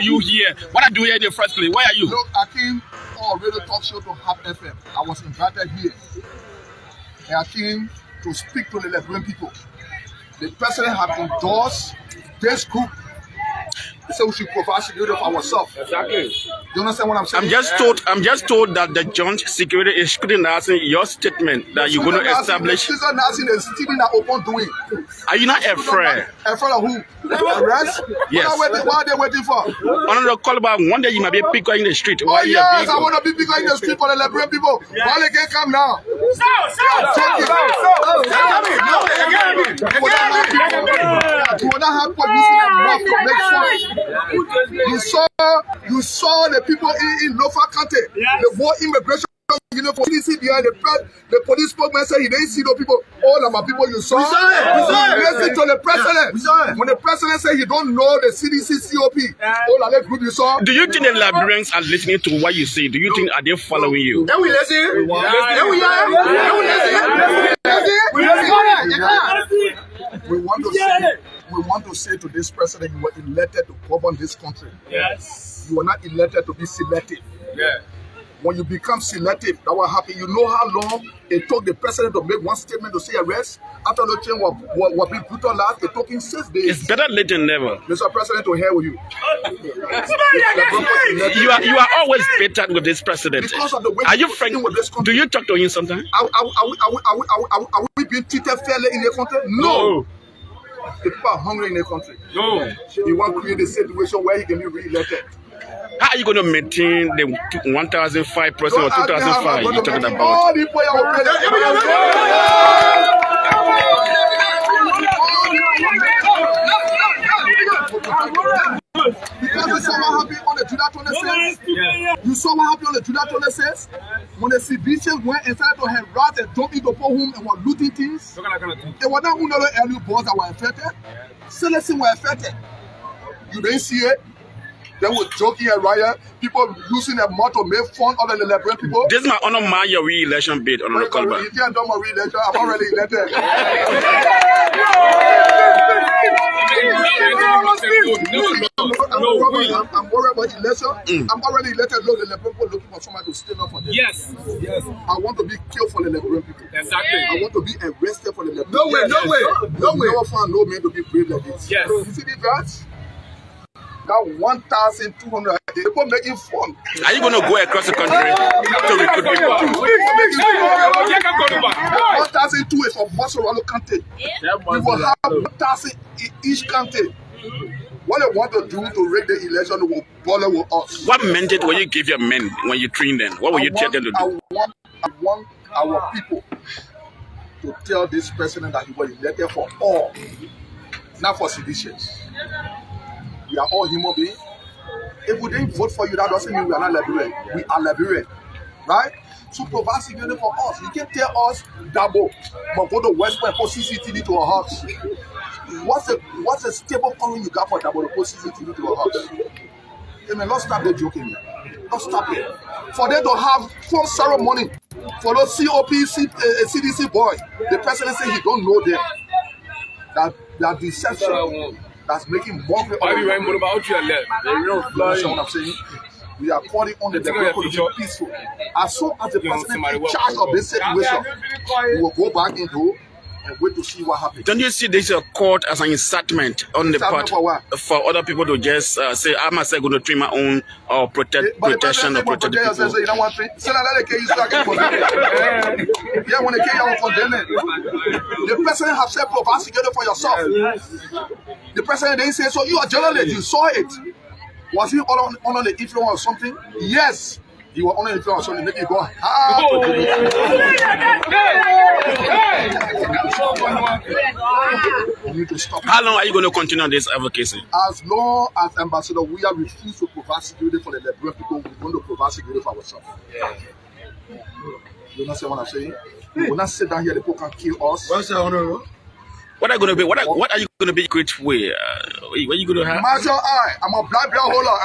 You here? What are you doing here in the first place? Where are you? Look, I came on radio talk show to Hub FM. I was invited here. And I came to speak to the Liberian people. The president has endorsed this group He said we should provide security for ourselves. Exactly. You understand what I'm saying? I'm just told that the joint security is scrutinizing your statement that you're going to establish. Scrutinizing is still in open doing. Are you not afraid? Afraid of who? Arrest? Yes. What are they waiting for? On the call about one day you might be a picker in the street. Oh yes, I want to be bigger in the street for the Liberian people. Why they can't come now? You will not have producing enough to make fun. You saw the people in Lofa County, the war immigration. You know, for CDC behind the police spokesman said he didn't see those people. All of my people you saw. Listen to the president. When the president said he don't know the CDC COP, all of that group you saw. Do you think the Liberians are listening to what you say? Do you think are they following you? Then we listen. We want to say to this president, you were elected to govern this country. Yes. You were not elected to be selective. Yeah. When you become selective, that will happen. You know how long it took the president to make one statement to say arrest? After the change was being put on last, it took him 6 days. It's better late than never. Mr. President, to hell with you. You are always bitter with this president. Because of the way are you frank? Do you talk to him sometimes? Are we being treated fairly in the country? No. The people are hungry in the country. No. He wants to create a situation where he can be re-elected. How are you going to maintain the 1,005% or 2,005 you're talking about? All the people are because you saw what happened on the Judah 26. You saw what happened on the Judah 26. When the civilians went inside to harass and jump into poor home and were looting things. It was not only the early boys that were affected. Citizens were affected. You didn't see it. They were joking and riot. People using their mouth to make fun of the Liberian people. This is my honor, your re-election bid on the call back. You can't do my re-election. I'm already elected. I'm worried about election. I'm already elected. Look, the Liberian people looking for somebody to stand up for them. Yes. I want to be killed for the Liberian people. Exactly. I want to be arrested for the Liberian people. No way. Never find no man to be brave like this. Yes. You see the guys? That 1,200 people making fun. Are you going to go across the country to recruit people? 1,002 is for Masaralo County. We will have 1,000 in each county. What they want to do to rig the election will bother with us. What mandate will you give your men when you train them? What will you tell them to do? I want our people to tell this president that he was elected for all, not for seditions. We are all human beings. If we didn't vote for you, that doesn't mean we are not Liberian. We are Liberian, right? So provide security for us. You can tell us double, but go to West Point, put CCTV to our house. What's a stable calling you got for double to put CCTV to our house? I mean, let's stop the joking. Let's stop it. For them to have full ceremony for those CDC boy, the president said he don't know them. That deception. That's making more people. What I'm saying? We are calling on the people to be peaceful. As soon as the president is in charge of this situation, we will go back into and wait to see what happens. Don't you see this court as an incitement on the part for other people to just say, I'm myself going to treat my own or protection or protect the people? You don't want to say yeah, when they kill you, I will condemn it. The president has said, provide security for yourself. The president didn't say, so you are a journalist, you saw it. Was he under the influence or something? Yes. He was under the influence or something. Maybe you go hard to do it. We need to stop. How long are you going to continue this advocacy? As long as Ambassador we are refused to provide security for the Liberian people, we're going to provide security for ourselves. You understand what I'm saying? We will not sit down here, the people can kill us. What are you going to be? What are you going to be great with? What are you going to have? Marshal I. I'm a black belt holder.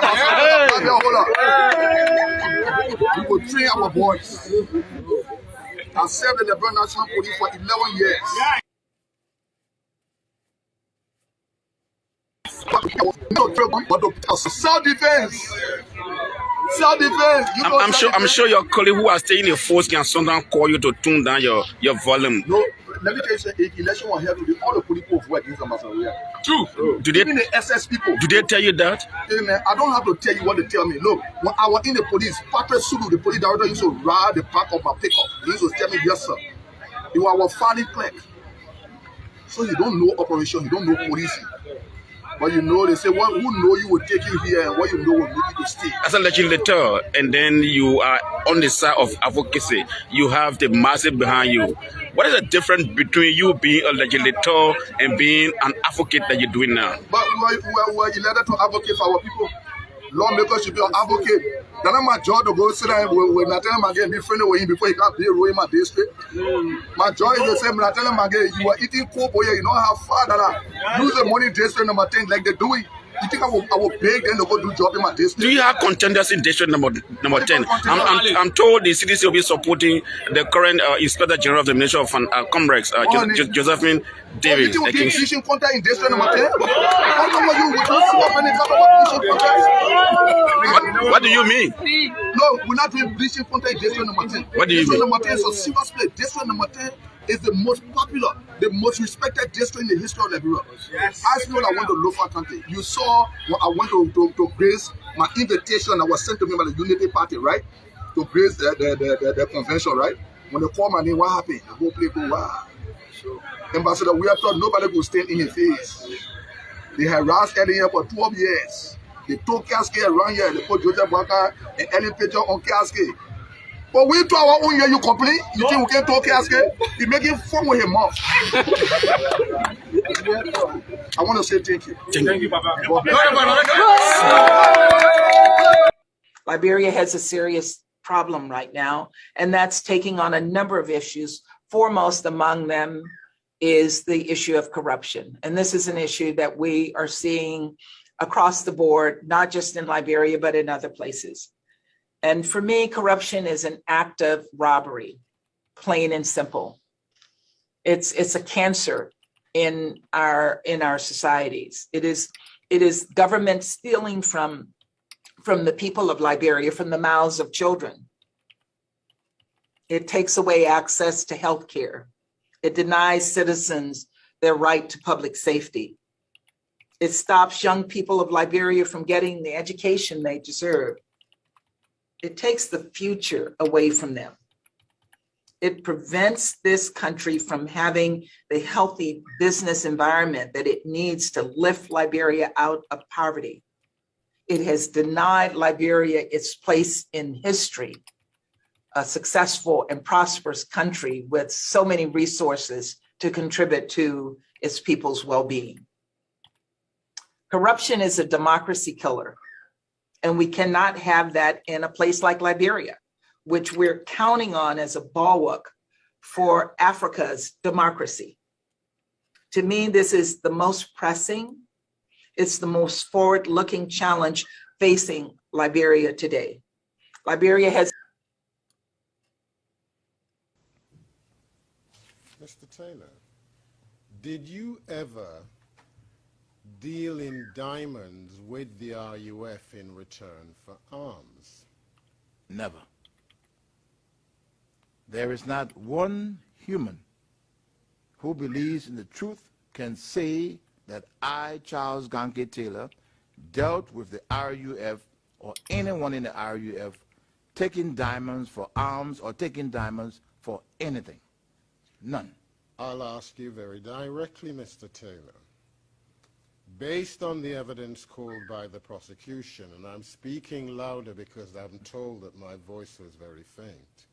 We will train our boys. I served in the Liberian National Police for 11 years. Self-defense. Self-defense. I'm sure your colleague who are staying in the force can sometimes call you to tune down your volume. No, let me tell you something. If election was held today, all the people who work against Ambassador. True. Even the SS people. Do they tell you that? I don't have to tell you what they tell me. Look, when I was in the police, Patrick Sulu, the police director, used to ride the back of my pickup. He used to tell me, yes, sir. You are our filing clerk. So you don't know operation, you don't know policing. But you know, they say, well, who know you will take you here and what you know will make you to stay. As a legislator, and then you are on the side of advocacy, you have the masses behind you. What is the difference between you being a legislator and being an advocate that you're doing now? But we are elected to advocate for our people. Lawmakers should be an advocate. Then my job to go sit down when I tell him again, be friendly with him before he can't be in my district. My job is the same. When I tell him again, you are eating coke, boy, you know how far that I use the money district number 10 like they do it. You think I will pay them to go do job in my district? Do you have contenders in district number 10? I'm told the CDC will be supporting the current Inspector General of the Ministry of Commerce, Josephine Davis. You think breaching contract in district number 10? How come you would not any type of breaching contract? What do you mean? No, we're not doing breaching contract in district number 10. What do you district mean? Number 10 is a serious place. District number 10 is the most popular, the most respected district in the history of Liberia. Yes. As people that went to local country, you saw when I went to grace my invitation that was sent to me by the Unity Party, right? To grace the convention, right? When they called my name, what happened? The whole place go, wow. Ambassador, we have thought nobody could stand in his face. They harassed Eddie here for 12 years. They took casket around here, they put Joseph Walker and Ellen Picture on casket. But we to our own year, you complain? You think we can talk casket? He making fun with him mouth. I want to say thank you. Thank you, Papa. Liberia has a serious problem right now, and that's taking on a number of issues. Foremost among them is the issue of corruption. And this is an issue that we are seeing across the board, not just in Liberia, but in other places. And for me, corruption is an act of robbery, plain and simple. It's a cancer in our societies. It is government stealing from the people of Liberia, from the mouths of children. It takes away access to health care. It denies citizens their right to public safety. It stops young people of Liberia from getting the education they deserve. It takes the future away from them. It prevents this country from having the healthy business environment that it needs to lift Liberia out of poverty. It has denied Liberia its place in history, a successful and prosperous country with so many resources to contribute to its people's well-being. Corruption is a democracy killer, and we cannot have that in a place like Liberia, which we're counting on as a bulwark for Africa's democracy. To me, this is the most pressing, it's the most forward-looking challenge facing Liberia today. Liberia has... Mr. Taylor, did you ever deal in diamonds with the RUF in return for arms? Never. There is not one human who believes in the truth can say that I, Charles Ganke Taylor, dealt with the RUF or anyone in the RUF taking diamonds for arms or taking diamonds for anything. None. I'll ask you very directly, Mr. Taylor. Based on the evidence called by the prosecution, and I'm speaking louder because I'm told that my voice was very faint,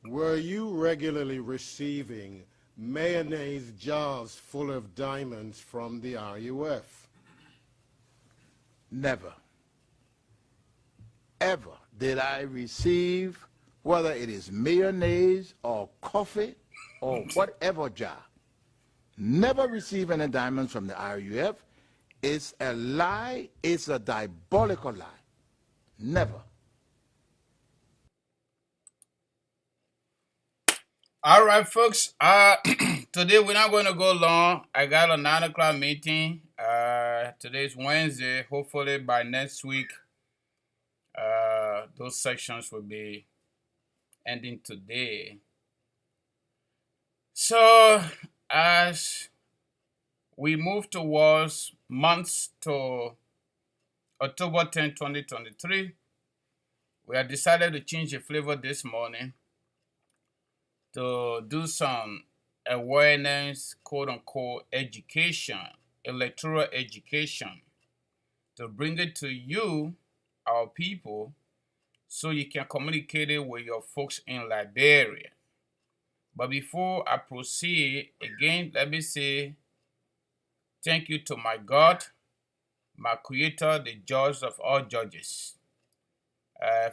were you regularly receiving mayonnaise jars full of diamonds from the RUF? Never. Ever did I receive, whether it is mayonnaise or coffee or whatever jar, never receive any diamonds from the RUF. It's a lie. It's a diabolical lie. Never. All right, folks. Today we're not going to go long. I got a 9 o'clock meeting. Today's Wednesday. Hopefully by next week, those sections will be ending today. So as we move towards months to October 10, 2023, we have decided to change the flavor this morning to do some awareness, quote unquote, education, electoral education, to bring it to you, our people, so you can communicate it with your folks in Liberia. But before I proceed, again, let me say thank you to my God, my Creator, the judge of all judges.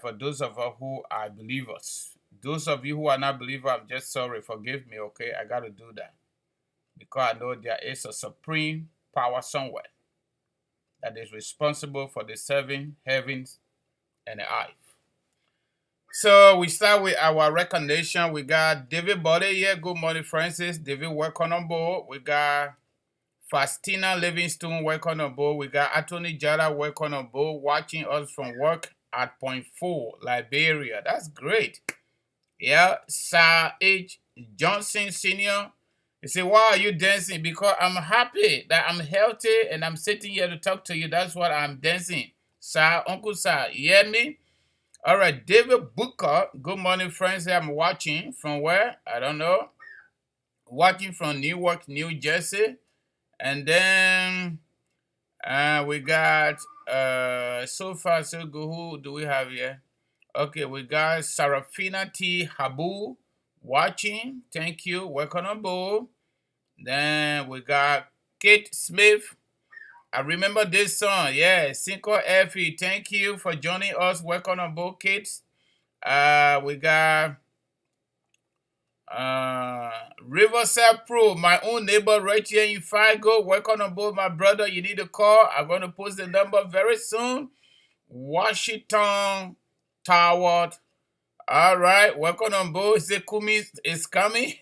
For those of us who are believers. Those of you who are not believers, I'm just sorry. Forgive me, okay? I got to do that. Because I know there is a supreme power somewhere that is responsible for the seven heavens and the earth. So we start with our recognition. We got David Body here. Good morning, Francis. David, welcome on board. We got Fastina Livingstone, welcome on board. We got Anthony Jada, welcome on board, watching us from work at Point 4, Liberia. That's great. Yeah, Sir H. Johnson Sr. He said, why are you dancing? Because I'm happy that I'm healthy and I'm sitting here to talk to you. That's what I'm dancing. Sir, Uncle Sir, you hear me? All right, David Booker. Good morning, friends. I'm watching from where? I don't know. Watching from Newark, New Jersey. And then we got, so far so good. Who do we have here? Okay, we got Sarafina T. Habu watching. Thank you. Welcome on board. Then we got Kate Smith. I remember this song. Yeah, Cinco Effie. Thank you for joining us. Welcome on board, kids. We got Riverside Pro, my own neighbor right here in Fargo. Welcome on board, my brother. You need to call. I'm going to post the number very soon. Washington Tower. All right, welcome on board. Say Kumi is coming.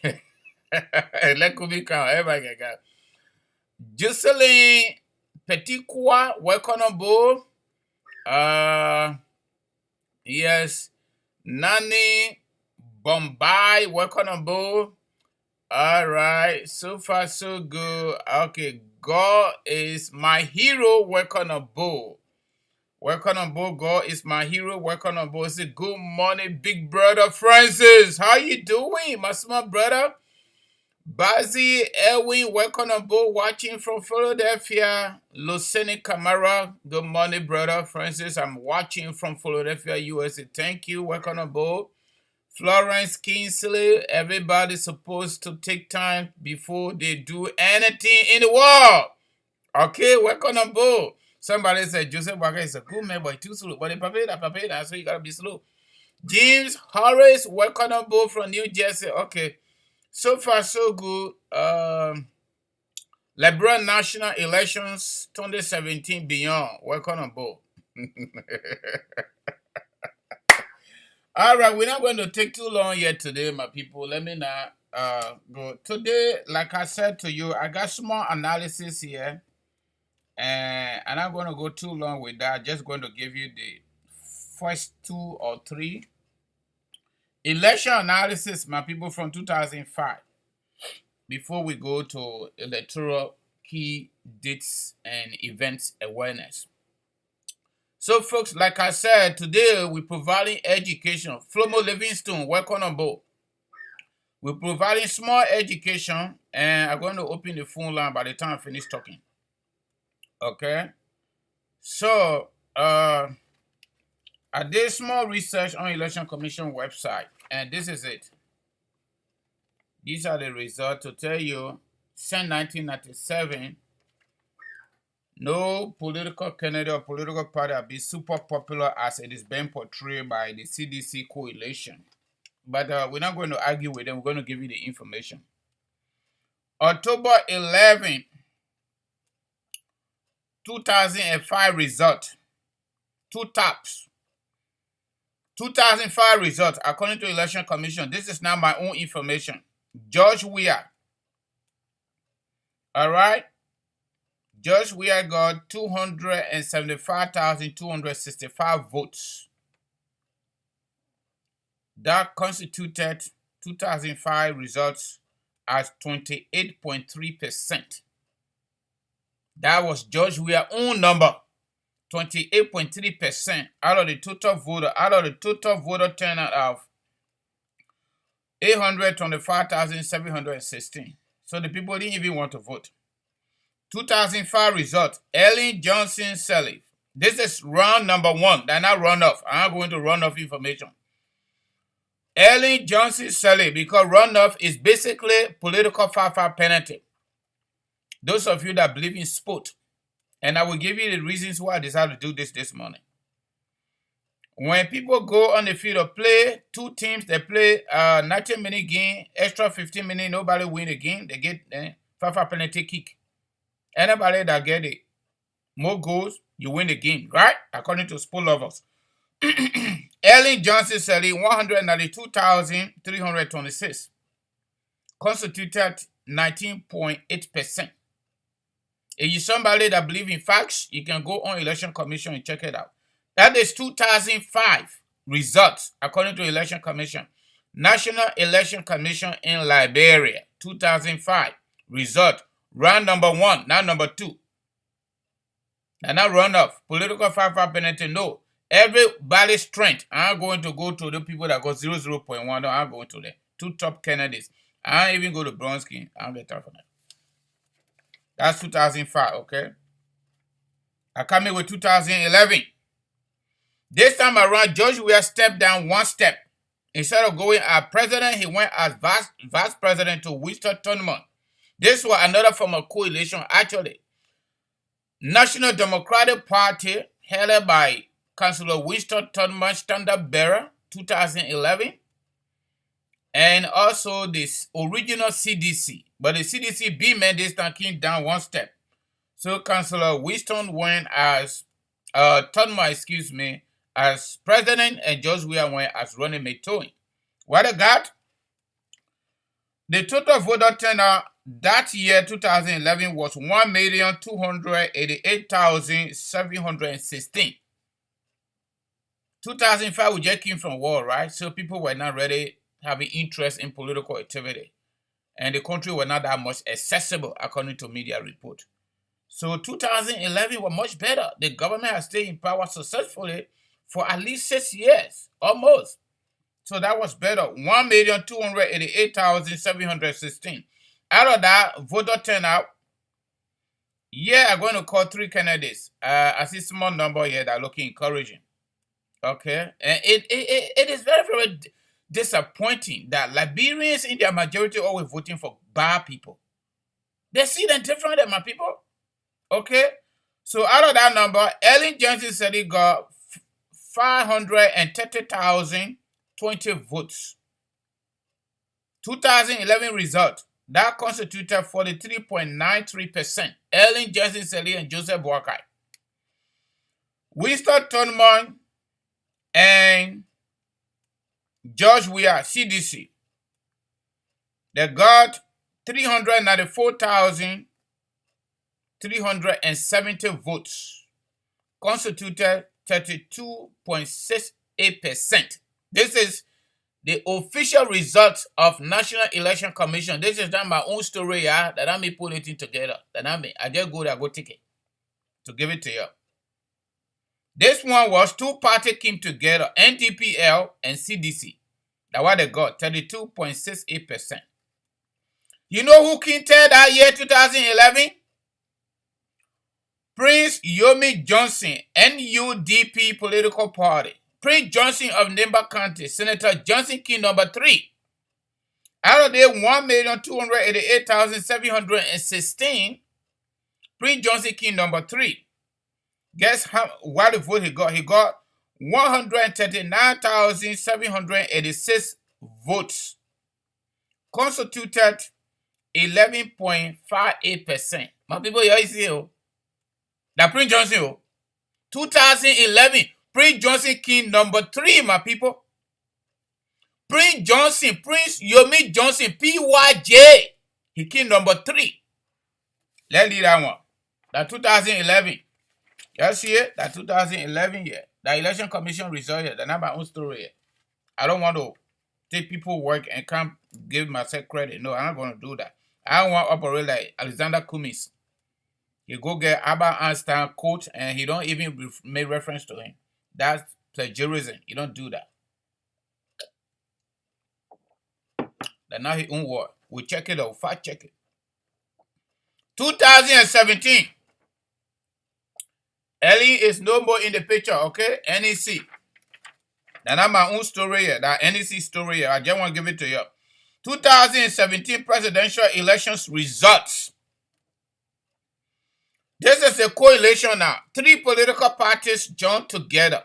Let Kumi come. Everybody can come. Jocelyn Petitqua, welcome on board. Yes. Nani Bombay, welcome on board. All right, so far so good. Okay, God is my hero. Welcome on board. Welcome on board. God is my hero. Welcome on board. Say good morning, big brother Francis. How you doing, my small brother? Bazi Elwin, welcome on board. Watching from Philadelphia. Lucene Camara. Good morning, brother Francis. I'm watching from Philadelphia, USA. Thank you. Welcome on board. Florence Kingsley, everybody's supposed to take time before they do anything in the world. Okay, welcome on board. Somebody said Joseph Walker is a good man, but too slow. But the papeda, so you gotta be slow. James Horace, welcome on board from New Jersey. Okay, so far so good. Liberia National Elections 2017 beyond. Welcome on board. All right, we're not going to take too long yet today, my people. Let me not go. Today, like I said to you, I got small analysis here. And I'm not going to go too long with that. Just going to give you the first 2 or 3. Election analysis, my people, from 2005. Before we go to electoral key dates and events awareness. So, folks, like I said, today we're providing education. Flomo Livingstone, welcome on board. We're providing small education, and I'm going to open the phone line by the time I finish talking. Okay? So, I did small research on Election Commission website, and this is it. These are the results to tell you, since 1997, no political candidate or political party have been super popular as it is being portrayed by the CDC coalition. But we're not going to argue with them. We're going to give you the information. October 11, 2005 result. 2 taps. 2005 results, according to Election Commission. This is not my own information. George Weah. All right. George Weah got 275,265 votes. That constituted 2005 results as 28.3%. That was George Weah's own number. 28.3% out of the total voter turnout of 825,716. So the people didn't even want to vote. 2005 result, Ellen Johnson Sirleaf. This is round number 1. They're not runoff. I'm not going to runoff information. Ellen Johnson Sirleaf, because runoff is basically political 5-5 penalty. Those of you that believe in sport, and I will give you the reasons why I decided to do this morning. When people go on the field of play, 2 teams, they play 90-minute game, extra 15 minutes, nobody win the game, they get 5-5 penalty kick. Anybody that get it, more goals, you win the game, right? According to sport lovers. Ellen Johnson Sirleaf, 192,326, constituted 19.8%. If you're somebody that believes in facts, you can go on Election Commission and check it out. That is 2005 results, according to Election Commission. National Election Commission in Liberia, 2005 result. Round number 1, not number 2. And not runoff. Political 5-5 penalty, no. Everybody's strength. I'm going to go to the people that got 0.1. No, I'm going to the 2 top candidates. I don't even go to Bronsky. I don't get time for that. That's 2005, okay? I come in with 2011. This time around, George Weah stepped down 1 step. Instead of going as president, he went as vice president to Winston Thurman. This was another form of coalition, actually. National Democratic Party, headed by Councilor Winston Thurman, standard bearer, 2011. And also this original CDC. But the CDC B-man this time came down 1 step. So Councilor Winston went as, Thurman, as president, and George Weah went as running mate. What they got? The total voter turnout that year, 2011, was 1,288,716. 2005, we just came from war, right? So people were not really having interest in political activity. And the country was not that much accessible, according to media report. So 2011 was much better. The government has stayed in power successfully for at least 6 years, almost. So that was better. 1,288,716. Out of that, voter turnout, I'm going to call 3 candidates. I see small number here that are looking encouraging. Okay? And it is very, very disappointing that Liberians in their majority are always voting for bad people. They see them different than my people. Okay? So out of that number, Ellen Johnson said he got 530,020 votes. 2011 result, that constituted 43.93%. Ellen Johnson Sirleaf and Joseph Boakai. Winston Thurman and George Weah, CDC, they got 394,370 votes, constituted 32.68%. This is the official results of National Election Commission. This is not my own story, that I may put it in together. I just go there, go take it to give it to you. This one was 2 parties came together, NDPL and CDC. That's what they got, 32.68%. You know who came third that year, 2011? Prince Yomi Johnson, NUDP political party. Prince Johnson of Nimba County, Senator Johnson came number 3. Out of the 1,288,716, Prince Johnson came number 3. Guess what the vote he got? He got 139,786 votes, constituted 11.58%. My people, you see, that Prince Johnson, 2011, Prince Johnson came number 3, my people. Prince Johnson, Prince Yomi Johnson, PYJ, he came number 3. Let's leave that one. That 2011. You see it? That 2011 year. The election commission result here. That's not my own story here. I don't want to take people work and come give myself credit. No, I'm not going to do that. I don't want to operate like Alexander Cummings. You go get Albert Einstein quote and he don't even make reference to him. That's plagiarism. You don't do that. That's not his own word. We check it out. Fact check it. 2017. Ellie is no more in the picture, okay? NEC. That's not my own story here. That NEC story here. I just want to give it to you. 2017 presidential elections results. This is a coalition now. 3 political parties joined together.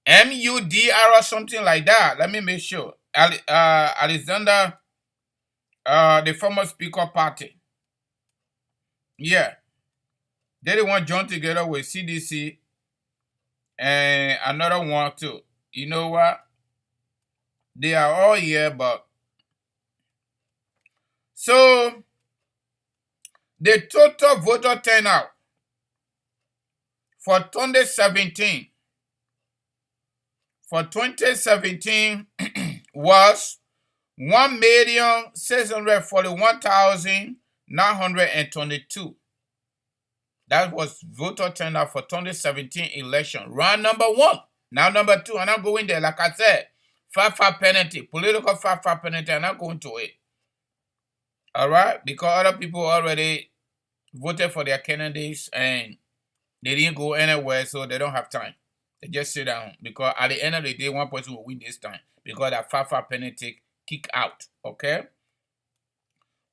MUDR or something like that. Let me make sure. Alexander, the former Speaker Party. Yeah. They the one joined together with CDC and another one too. You know what? They are all here, but so the total voter turnout for 2017 was 1,641,922. That was voter turnout for 2017 election. Round number 1. Now number 2, I'm not going there. Like I said, 5-5 penalty, political 5-5 penalty. I'm not going to it. All right? Because other people already voted for their candidates and they didn't go anywhere, so they don't have time. They just sit down. Because at the end of the day, one person will win this time. Because that 5-5 penalty kick out. Okay?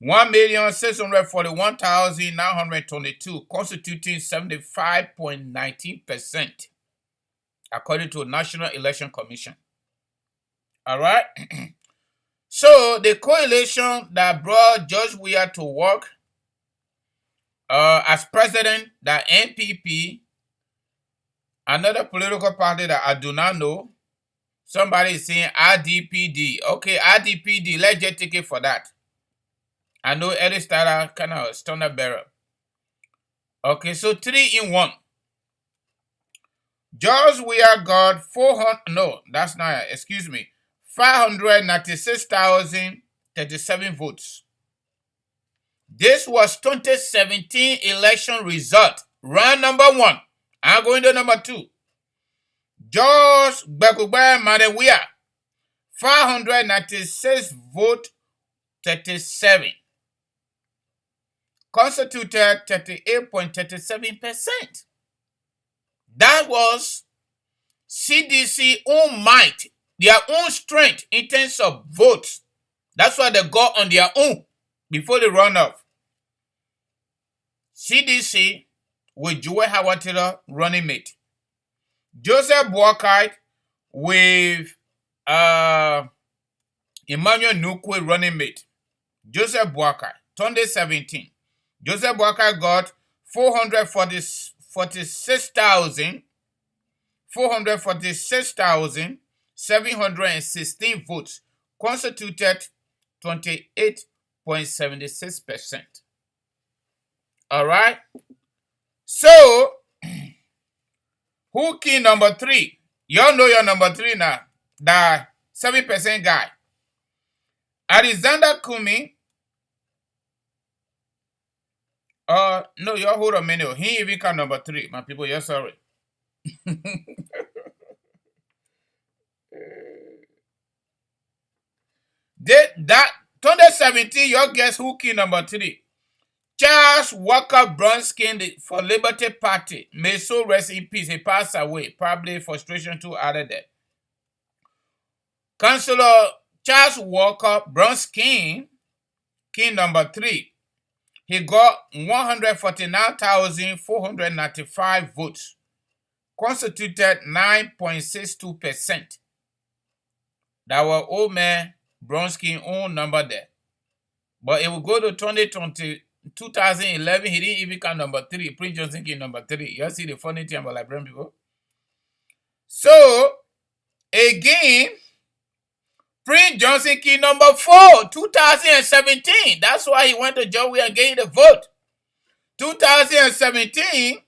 1,641,922, constituting 75.19%, according to National Election Commission. All right? So, the coalition that brought George Weah to work as president, the NPP, another political party that I do not know, somebody is saying RDPD. Okay, RDPD, let's just take it for that. I know Eddie Starter kind of standard bearer. Okay, so 3 in 1. George Weah got 596,037 votes. This was 2017 election result. Round number 1. I'm going to number 2. George Weah, 596 vote 37. Constituted 38.37%. That was CDC own might, their own strength in terms of votes. That's what they got on their own before the runoff. CDC with Joel Howard Taylor running mate. Joseph Boakai with Emmanuel Nukwe running mate. Joseph Boakai, 2017. Joseph Boakai got 446,716 votes, constituted 28.76%. All right. So, who key number 3? Y'all know your number 3 now. The 7% guy. Alexander Cummings. No, y'all hold a minute. He even got number 3. My people, you're sorry. That 2017, y'all guess who key number 3? Charles Walker Bronskin for Liberty Party. May so rest in peace. He passed away. Probably frustration too added there. Councillor Charles Walker Bronskin, key number 3. He got 149,495 votes, constituted 9.62%. That was old man Bronskin's own number there. But it will go to 2011, he didn't even count number 3. Prince Johnson came number 3. You see the funny thing about Liberian people? So, again, Prince Johnson key number 4, 2017. That's why he went to Joey and gave the vote. 2017,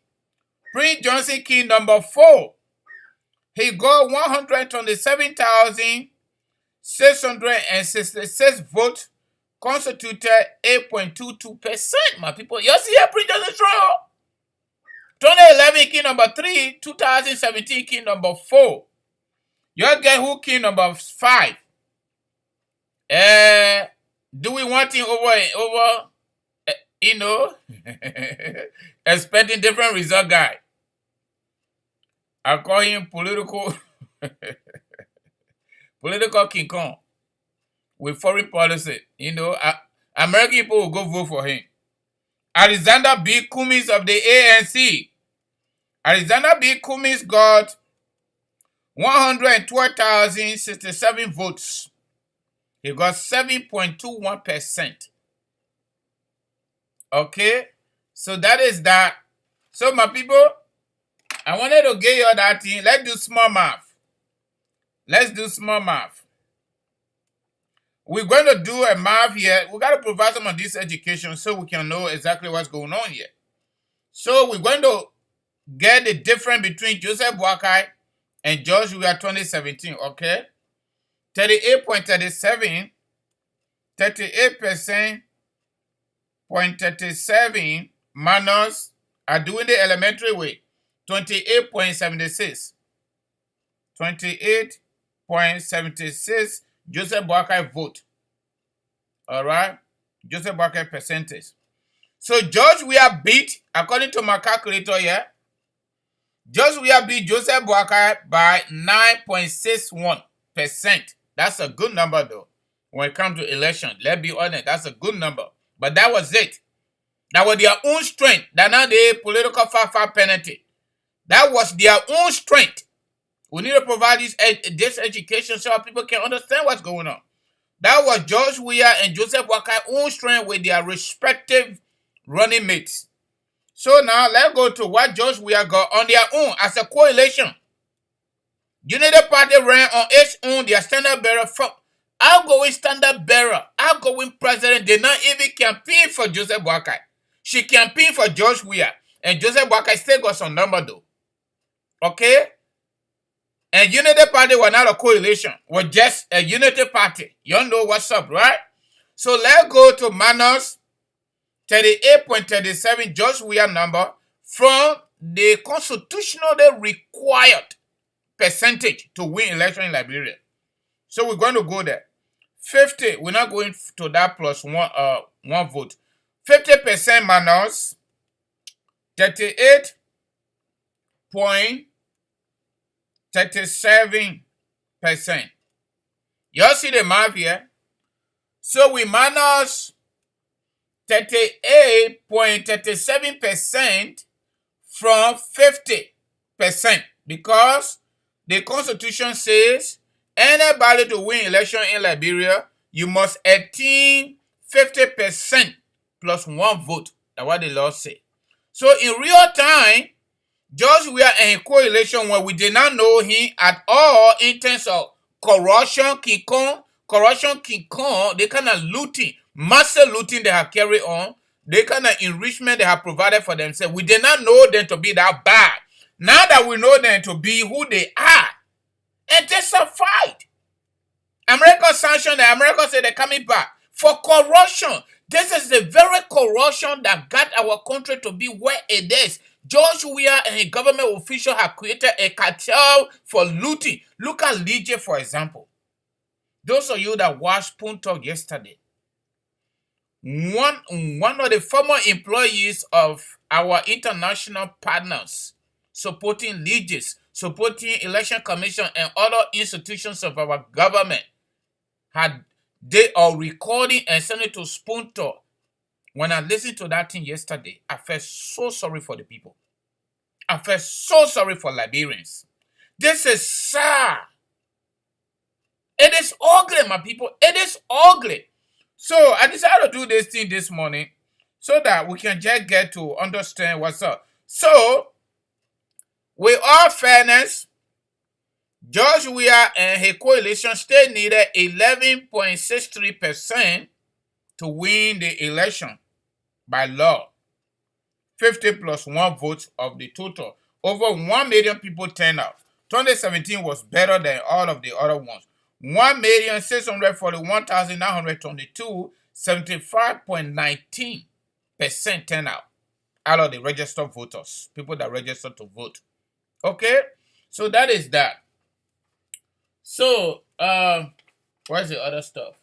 Prince Johnson key number 4. He got 127,716 666 votes constituted 8.22%, my people. You see a pretty strong. 2011 king number 3, 2017 king number 4. You get who king number 5. Do we want him over expecting different result guy? I call him political King Kong with foreign policy. American people will go vote for him. Alexander B. Cummings of the ANC. Alexander B. Cummings got 112,067 votes. He got 7.21%. Okay? So that is that. So my people, I wanted to get you that thing. Let's do small math. Let's do small math. We're going to do a math here. We got to provide some of this education so we can know exactly what's going on here. So we're going to get the difference between Joseph Boakai and George Weah 2017, okay? 38.37, 38.37 minus, are doing the elementary way, 28.76. 28.76 Joseph Boakai vote. All right? Joseph Boakai percentage. So George Weah beat, according to my calculator here, George Weah beat Joseph Boakai by 9.61%. That's a good number though. When it comes to election, let's be honest, that's a good number. But that was it. That was their own strength. That not the political penalty. That was their own strength. We need to provide this education so people can understand what's going on. That was George Weah and Joseph Boakai own strength with their respective running mates. So now let's go to what George Weah got on their own as a coalition. United Party ran on its own their standard bearer from outgoing standard bearer, outgoing president did not even campaign for Joseph Boakai. She campaigned for George Weah, and Joseph Boakai still got some number though. Okay? And Unity Party was not a coalition, was just a Unity Party. You all know what's up, right? So let's go to minus 38.37 George Weah number from the constitutionally required percentage to win election in Liberia. So we're going to go there. 50, we're not going to that plus one vote. 50% minus 38.37%. You all see the math here? So we minus 38.37% from 50% because the Constitution says anybody to win election in Liberia, you must attain 50% plus one vote. That's what the law say. So in real time, George Weah and his coalition, when we did not know him at all in terms of corruption, King Kong, the kind of looting, massive looting they have carried on, the kind of enrichment they have provided for themselves. We did not know them to be that bad. Now that we know them to be who they are, and they survived. America sanctioned them. America said they're coming back for corruption. This is the very corruption that got our country to be where it is. George Weah and his government officials have created a cartel for looting. Look at Lige, for example. Those of you that watched Spoon Talk yesterday, one of the former employees of our international partners supporting Liges, supporting Election Commission and other institutions of our government, they are recording and sending it to Spoon Talk. When I listened to that thing yesterday, I felt so sorry for the people. I felt so sorry for Liberians. This is sad. It is ugly, my people. It is ugly. So I decided to do this thing this morning so that we can just get to understand what's up. So, with all fairness, George Weah and his coalition still needed 11.63% to win the election by law. 50 plus 1 votes of the total. Over 1 million people turned out. 2017 was better than all of the other ones. 1,641,922, 75.19% turnout out of the registered voters, people that registered to vote. Okay, so that is that. So, what's the other stuff?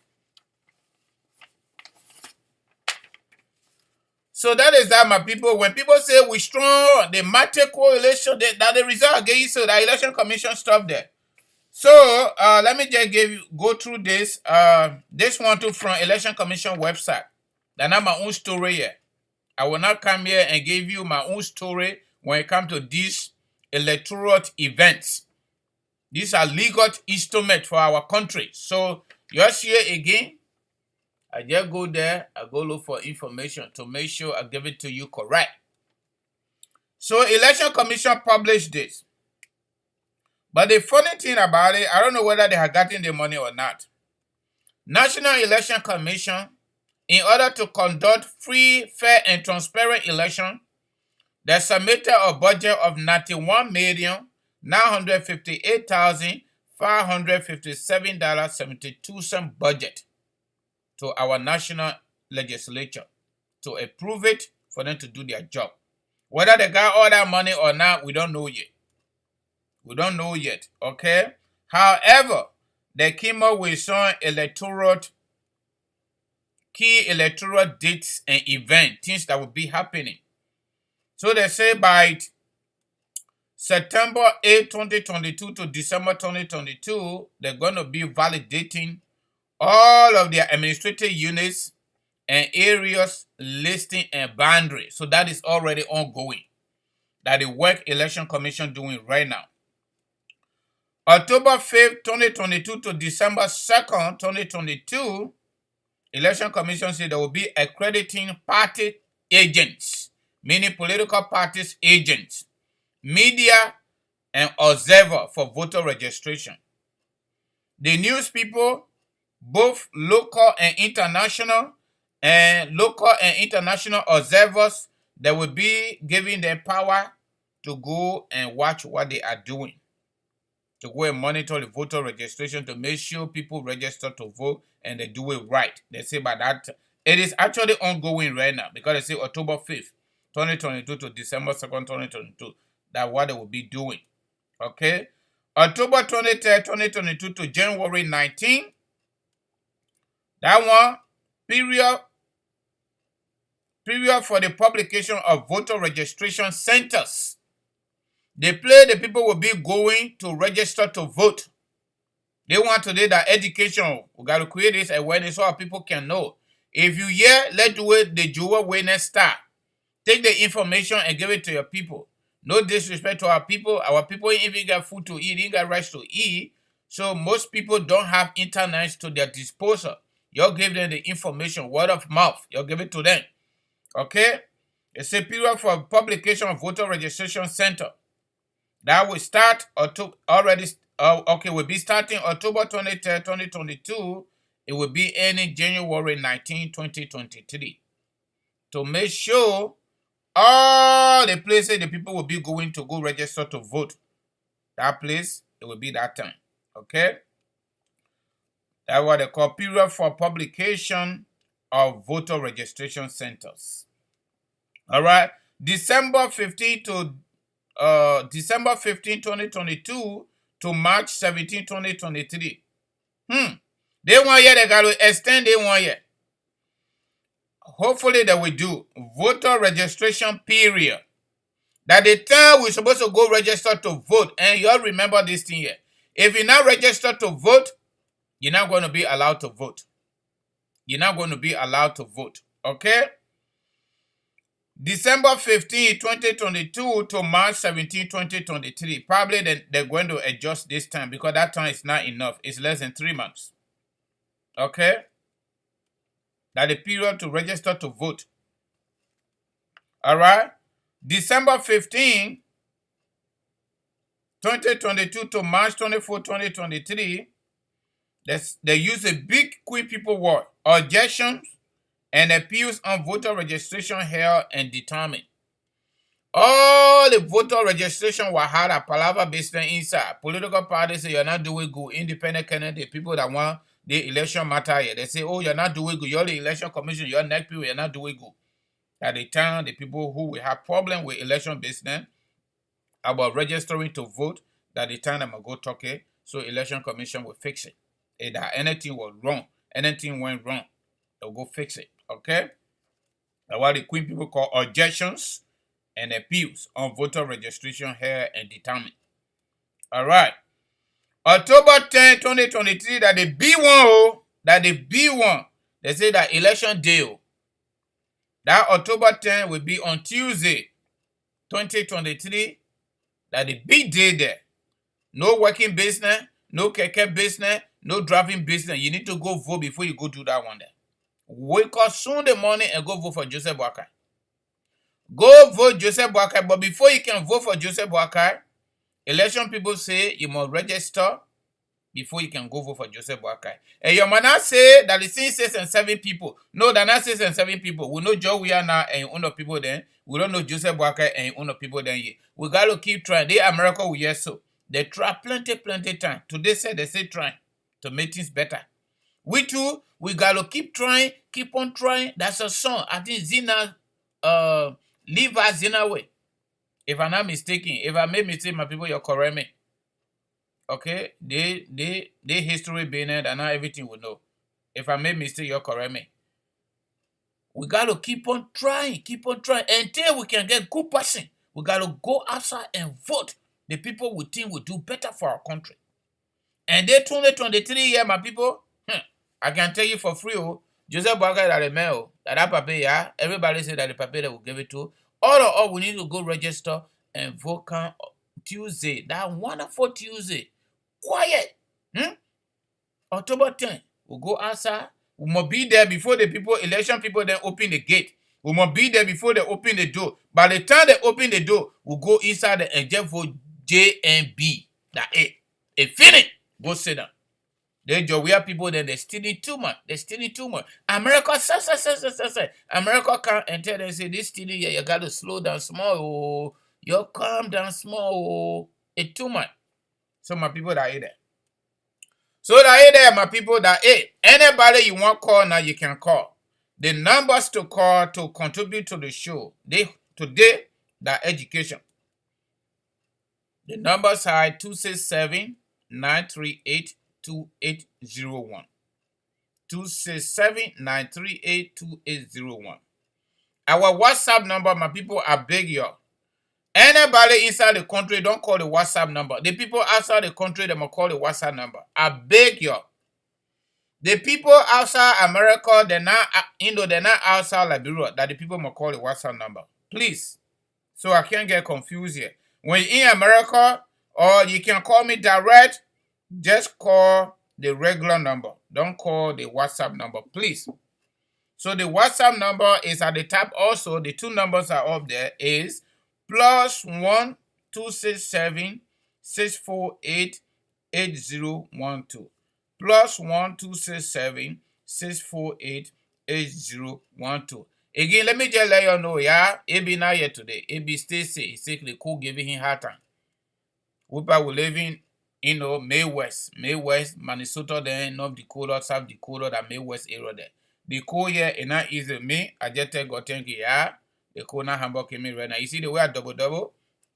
So that is that, my people. When people say we strong, the matter correlation, that the result against so the election commission stuff there. So let me just go through this. This one too from election commission website. That's not my own story here. I will not come here and give you my own story when it comes to these electoral events. These are legal instruments for our country. So just here again, I just go there, I go look for information to make sure I give it to you correct. So election commission published this. But the funny thing about it, I don't know whether they have gotten the money or not. National Election Commission, in order to conduct free, fair, and transparent election, they submitted a budget of $91,958,557.72 budget to our national legislature to approve it for them to do their job. Whether they got all that money or not, we don't know yet. We don't know yet, okay? However, they came up with some key electoral dates and events, things that will be happening. So they say by September 8, 2022 to December 2022, they're going to be validating all of their administrative units and areas listing and boundaries. So that is already ongoing. That the work election commission doing right now. October 5th, 2022 to December 2nd, 2022, election commission said they will be accrediting party agents, meaning political parties agents, media, and observer for voter registration. The news people, both local and international observers, they will be giving them power to go and watch what they are doing, to go and monitor the voter registration to make sure people register to vote and they do it right. They say by that, it is actually ongoing right now because they say October 5th, 2022 to December 2nd, 2022. That's what they will be doing. Okay? October 23rd, 2022 to January 19th. That one, period for the publication of voter registration centers. The place the people will be going to register to vote. They want today that education. We got to create this awareness so our people can know. If you hear, let's do it the Jehovah Awareness start. Take the information and give it to your people. No disrespect to our people. Our people ain't even got food to eat, ain't got rights to eat. So most people don't have internet to their disposal. You'll give them the information, word of mouth. You'll give it to them. Okay? It's a period for publication of voter registration center. That will start will be starting October 23rd, 2022. It will be ending January 19, 2023. To make sure all the places the people will be going to go register to vote. That place, it will be that time. Okay? That's what they call period for publication of voter registration centers. All right? December 15, 2022 to March 17, 2023. They 1 year, they got to extend it 1 year. Hopefully they will do voter registration period. That the time we're supposed to go register to vote, and you all remember this thing here. If you're not registered to vote, you're not going to be allowed to vote. You're not going to be allowed to vote. Okay? December 15, 2022 to March 17, 2023. Probably they're going to adjust this time because that time is not enough. It's less than 3 months. Okay? That's the period to register to vote. All right? December 15, 2022 to March 24, 2023, they use a big quick people word, objections and appeals on voter registration held and determined. All the voter registration were had at Palava business inside. Political parties say you're not doing good. Independent candidate, people that want the election matter here, they say, oh, you're not doing good. You're the election commission, you're next people, you're not doing good. At the time, the people who will have problem with election business about registering to vote, that the time I'm going to go talk it, so election commission will fix it. If that anything was wrong, anything went wrong, they'll go fix it, okay? That's what the Queen people call objections and appeals on voter registration here and determined. All right. October 10, 2023, that the B1, they say that election day, that October 10 will be on Tuesday, 2023, that the big day there. No working business, no keke business, no driving business. You need to go vote before you go do that one there. Wake up soon in the morning and go vote for Joseph Boakai. Go vote Joseph Boakai, but before you can vote for Joseph Boakai, election people say you must register before you can go vote for Joseph Boakai. And your man say that it's 6 and 7 people. No, they're not 6 and 7 people. We know Joe we are now and other people then. We don't know Joseph Boakai and other people then. We got to keep trying. They America we yes so. They try plenty time. Today they say trying to make things better. We too, we got to keep trying, keep on trying. That's a song. I think Zina, leave us Zina way. If I'm not mistaken, if I made mistake, my people, you're correct me. Okay? They history being it and now everything we know. If I made mistake, you're correct me. We got to keep on trying until we can get good person. We got to go outside and vote. The people we think will do better for our country. And they 2023 year, my people, I can tell you for free, Joseph Boakai that the mail, that paper, yeah, everybody say that the paper they will give it to. All we need to go register and vote on Tuesday. That wonderful Tuesday. Quiet. October 10th, we'll go outside. We must be there before the people, election people, then open the gate. We must be there before they open the door. By the time they open the door, we'll go inside and just vote J and B. That's it. It finished. Go sit down. They we have people then they're stealing too much. America say. America come and tell them say this stealing here, you gotta slow down small. Oh. You calm down small. Oh. It's too much. So my people that there. So that there, my people that anybody you want call now you can call. The numbers to call to contribute to the show. Today, the education. The numbers are 267-938-2801. 267-938-2801. Our WhatsApp number, my people, I beg you. Anybody inside the country, don't call the WhatsApp number. The people outside the country, they must call the WhatsApp number. I beg you. The people outside America, they're not outside Liberia, that the people must call the WhatsApp number. Please. So I can't get confused here. When you're in America, or you can call me direct, just call the regular number. Don't call the WhatsApp number, please. So the WhatsApp number is at the top also. The two numbers are up there is +1 267 648 8012. +1 267 648 8012. Again, let me just let you know, yeah, AB not here today. AB stay sick. The cool giving him hard time. We live in, May West, Minnesota, then North Dakota, South Dakota, that May West area there. The cold here is not easy. Me, I just got thank you, yeah. The cold now Hamburg came in right now. You see the way I double?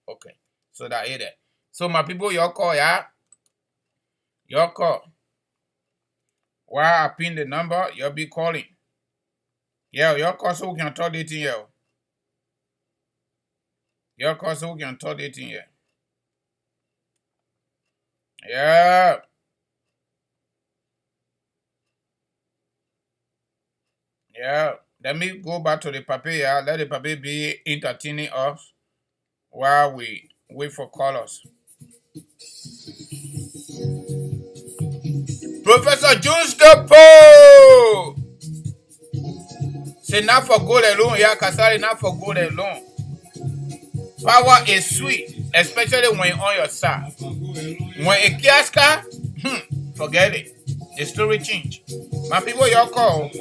Okay. So that is there. So my people, your call, yeah. Your call. While I pin the number, you'll be calling. Yeah, your call so we can talk it in here. Your call so we can talk it in here. Yeah. Yeah. Let me go back to the paper here. Let the paper be entertaining us while we wait for callers. Professor Jones Depo! Say not for gold alone, yeah, Kasari, not for gold alone. Power is sweet, especially when you're on your side. When a kiaska, forget it. The story change. My people, your call.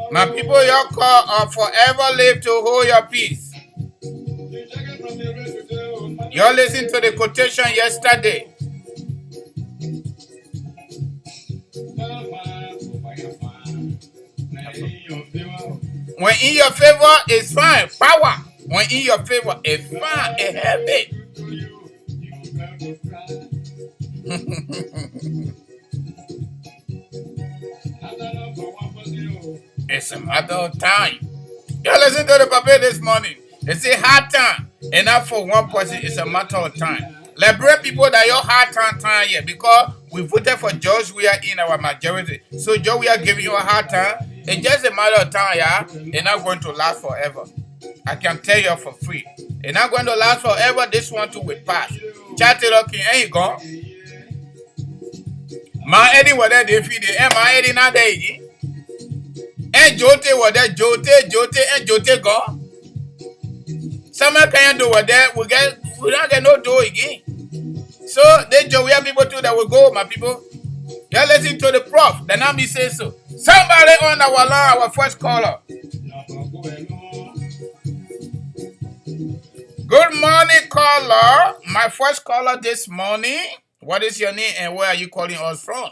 My people, your call are forever live to hold your peace. You listened to the quotation yesterday. When in your favor, it's fine. Power. When in your favor, it's fine. It's heavy. It's a matter of time. You listen to the paper this morning. They say hard time. And not for one person, it's a matter of time. Liberia people that your hard time here because we voted for George we are in our majority. So George we are giving you a hard time. It's just a matter of time, yeah. It's not going to last forever. I can tell you for free. It's not going to last forever. This one too will pass. Chat it up, ain't gone. My Eddie was there, they feed it. And my Eddie not there again. And Jote was there, Jote, and Jote gone. Someone can't do what that we don't get no do again. So they we have people too that will go, my people. You listen to the prof. The name say so. Somebody on our line, our first caller. Good morning, caller. My first caller this morning. What is your name and where are you calling us from?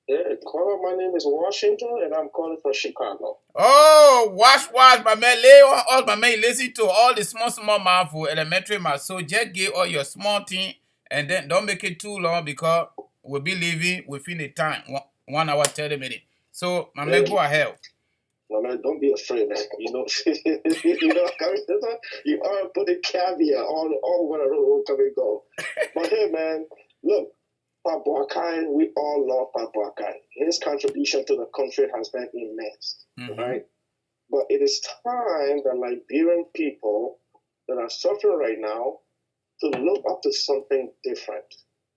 Yeah, caller, my name is Washington and I'm calling from Chicago. Oh, wash, my man. Lay on us, my man. Listen to all the small man for elementary math. So just give all your small thing and then don't make it too long because we'll be leaving within the time. 1 hour, 30 minutes. So, my man, go ahead. My man, don't be afraid, man. You know, you are put a caveat all when I will come and go. But hey, man, look, Papa Akai, we all love Papa Akai. His contribution to the country has been immense, right? But it is time that Liberian people that are suffering right now to look up to something different,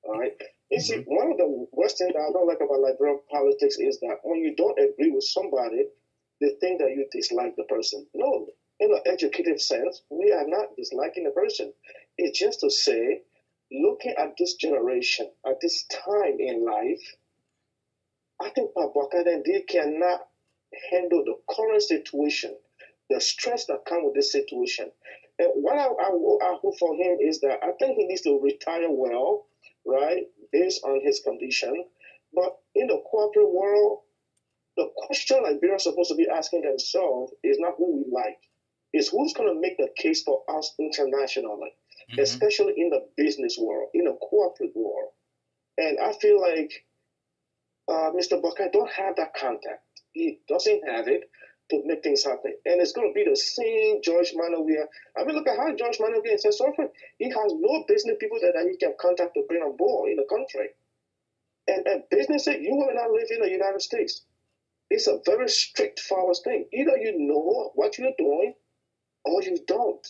all right? You see, one of the worst things that I don't like about Liberian politics is that when you don't agree with somebody, they think that you dislike the person. No, in an educated sense, we are not disliking the person. It's just to say, looking at this generation, at this time in life, I think Papa they cannot handle the current situation, the stress that comes with this situation. And what I hope for him is that I think he needs to retire well, right, based on his condition. But in the corporate world, the question Liberians are supposed to be asking themselves is not who we like. It's who's going to make the case for us internationally, especially in the business world, in the corporate world. And I feel like Mr. Buckeye don't have that contact. He doesn't have it to make things happen. And it's going to be the same George Manowia. I mean, look at how George Manowia is suffering. He has no business people that he can contact to bring on board in the country. And businesses, you will not live in the United States. It's a very straightforward thing. Either you know what you're doing or you don't.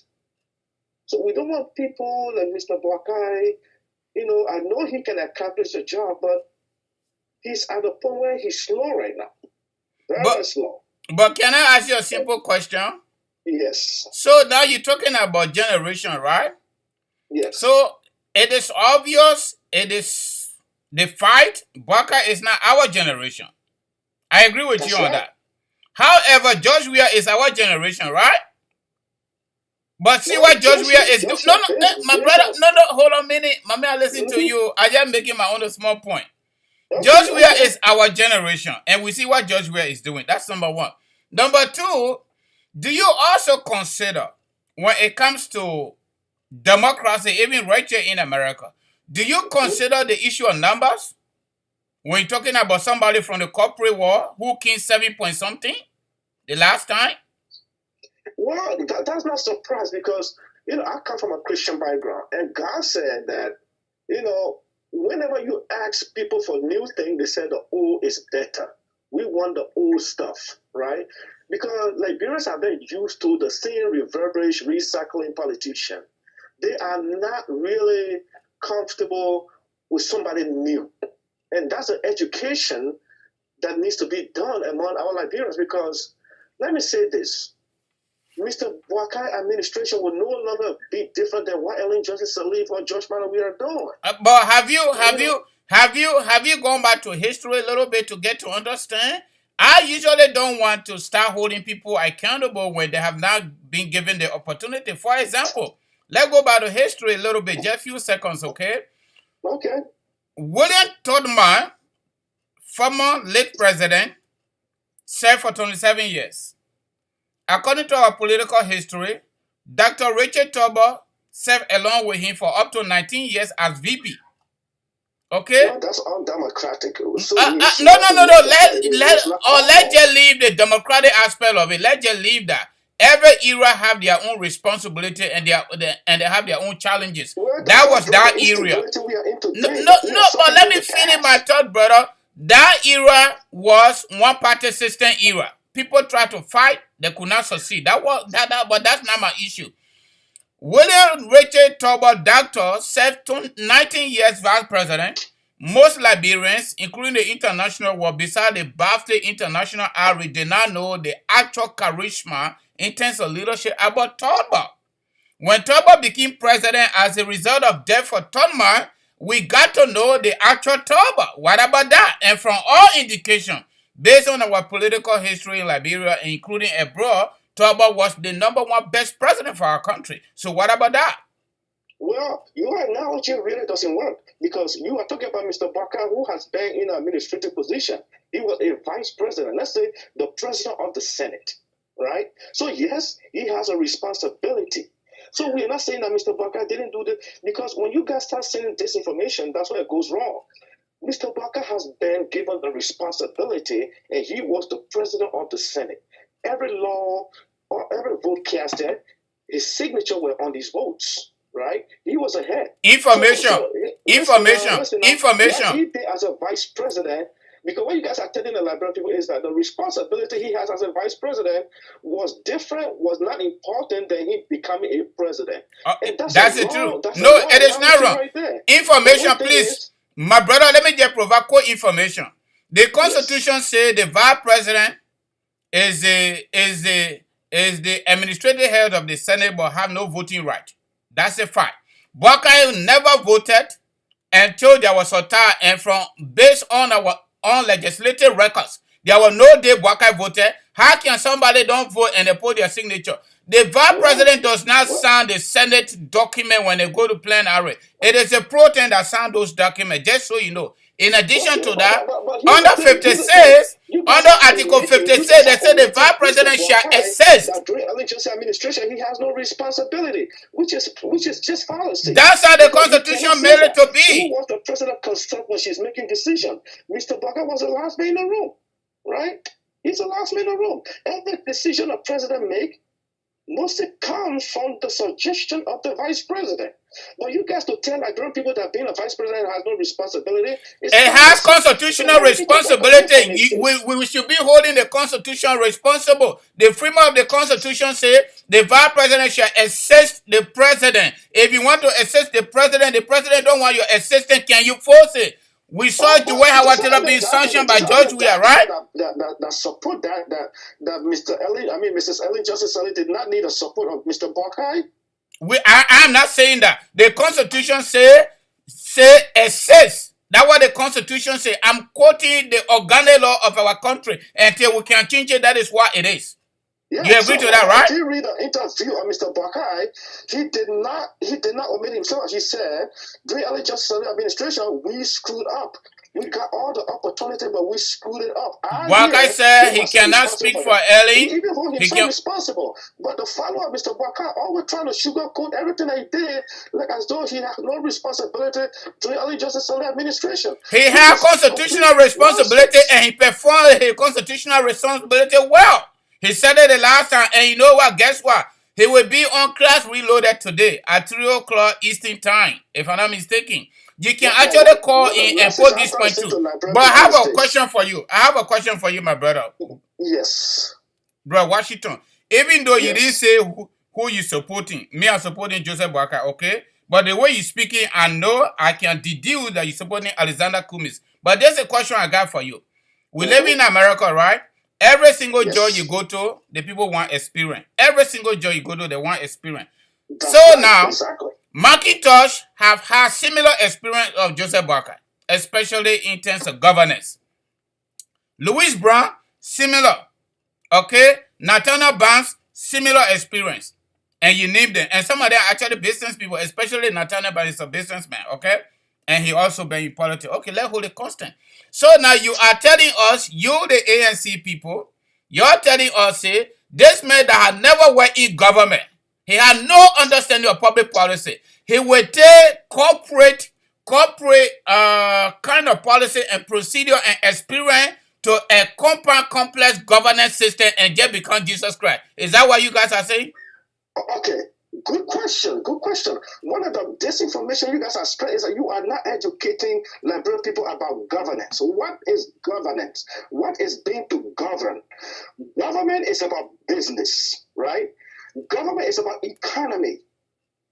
So we don't want people like Mr. Buckeye. You know, I know he can accomplish the job, but he's at the point where he's slow right now. Very slow. But can I ask you a simple question? Yes. So now you're talking about generation, right? Yes. So it is obvious, it is the fight. Baka is not our generation. I agree with you on that. However, George Weah is our generation, right? But see what George Weah is doing. No, my brother, hold on a minute. Mama, I listen to you. I just making my own small point. George Weah is our generation, and we see what George Weah is doing. That's number one. Number two, do you also consider when it comes to democracy, even right here in America, do you consider the issue of numbers? When you're talking about somebody from the corporate world who killed 7-point-something the last time? Well, that's not surprised because, you know, I come from a Christian background, and God said that, you know, whenever you ask people for new things, they say the old is better. We want the old stuff, right? Because Liberians are very used to the same reverberate, recycling politician. They are not really comfortable with somebody new. And that's an education that needs to be done among our Liberians, because let me say this. Mr. Boakai administration will no longer be different than what Ellen Johnson Sirleaf or George Miller we are doing. But have you gone back to history a little bit to get to understand? I usually don't want to start holding people accountable when they have not been given the opportunity. For example, let's go back to history a little bit, just a few seconds, okay? Okay. William Todman, former late president, served for 27 years. According to our political history, Dr. Richard Tubber served along with him for up to 19 years as VP. Okay? Well, that's undemocratic. No. Let's just leave the democratic aspect of it. Let's just leave that. Every era have their own responsibility and they have their own challenges. Well, that was that era. But let me finish my thought, brother. That era was one party system era. People tried to fight, they could not succeed. But that's not my issue. William Richard Tubber, doctor, served 19 years vice president. Most Liberians, including the international world, besides the BAFTA international outreach, did not know the actual charisma in terms of leadership about Tubber. When Tubber became president as a result of death for Tubman, we got to know the actual Tubber. What about that? And from all indication, based on our political history in Liberia, including abroad, Tubber was the #1 best president for our country. So what about that? Well, your analogy really doesn't work, because you are talking about Mr. Baka, who has been in an administrative position. He was a vice president, let's say the president of the Senate, right? So yes, he has a responsibility. So we're not saying that Mr. Baka didn't do that, because when you guys start sending disinformation, that's where it goes wrong. Mr. Baka has been given the responsibility, and he was the president of the Senate. Every law or every vote casted, his signature were on these votes, right? He was ahead. Information. What he did as a vice president, because what you guys are telling the Liberian people is that the responsibility he has as a vice president was different, was not important than him becoming a president. And that's it true. No, it is not wrong. Right, information, please. My brother, let me just provide core information. The Constitution says the vice president is the administrative head of the Senate but have no voting right. That's a fact. Buckeye never voted until there was a time, and based on our own legislative records, there was no day Buckeye voted. How can somebody don't vote and they put their signature? The vice president does not sign the Senate document when they go to plenary. It is the pro tem that signs those documents, just so you know. In addition to that, under 56, under Article 56, they say the vice president shall assist. During Ellen Johnson administration, he has no responsibility, which is just fallacy. That's how the Constitution made it to be. Who was the president consult when she's making decision? Mr. Baka was the last man in the room, right? He's the last man in the room. Every decision a president make mostly comes from the suggestion of the vice president. But you guys to tell Liberian people that being a vice president has no responsibility. It has constitutional responsibility. We should be holding the Constitution responsible. The freedom of the Constitution says the vice president shall assist the president. If you want to assist the president don't want your assistant, can you force it? We saw the way Howard Taylor being sanctioned by George Weah, right? That support that Mrs. Ellen Johnson Sirleaf did not need the support of Mr. Buckeye. I'm not saying that. The Constitution say assist. That's what the Constitution say. I'm quoting the organic law of our country. Until we can change it, that is what it is. Yeah, you agree to that, right? If you read the interview of Mr. Buckeye, he did not omit himself. He said, during Ellen Johnson Sirleaf administration, we screwed up. We got all the opportunity, but we screwed it up. Buckeye said he cannot speak for Ellen. He even hold himself responsible. But the follower, Mr. Buckeye, always trying to sugarcoat everything that he did, like as though he had no responsibility during Ellen Johnson Sirleaf administration. He had constitutional responsibility, and he performed his constitutional responsibility well. He said it the last time, and you know what? Guess what? He will be on Class Reloaded today at 3 o'clock Eastern Time, if I'm not mistaken. You can actually call in and put this point too. But I have a question for you. I have a question for you, my brother. Yes. Bro, Washington. Even though you didn't say who you supporting, me I'm supporting Joseph Boakai, okay? But the way you speaking, I know I can deduce that you're supporting Alexander Kumis. But there's a question I got for you. We live in America, right? Every single job you go to, the people want experience. Every single job you go to, they want experience. So now, Macintosh have had similar experience of Joseph Boakai, especially in terms of governance. Louis Brown, similar. Okay? Nathaniel Banks, similar experience. And you name them. And some of them are actually business people, especially Nathaniel Banks is a businessman, okay? And he also been in politics. Okay, let's hold it constant. So now you are telling us, you the ANC people, you're telling us, say, this man that had never worked in government, he had no understanding of public policy. He will take corporate kind of policy and procedure and experience to a compound complex governance system and just become Jesus Christ. Is that what you guys are saying? Okay, good question. Good question. One of the disinformation you guys are spreading is that you are not educating Liberian people about governance. What is governance? What is being to govern? Government is about business, right? Government is about economy.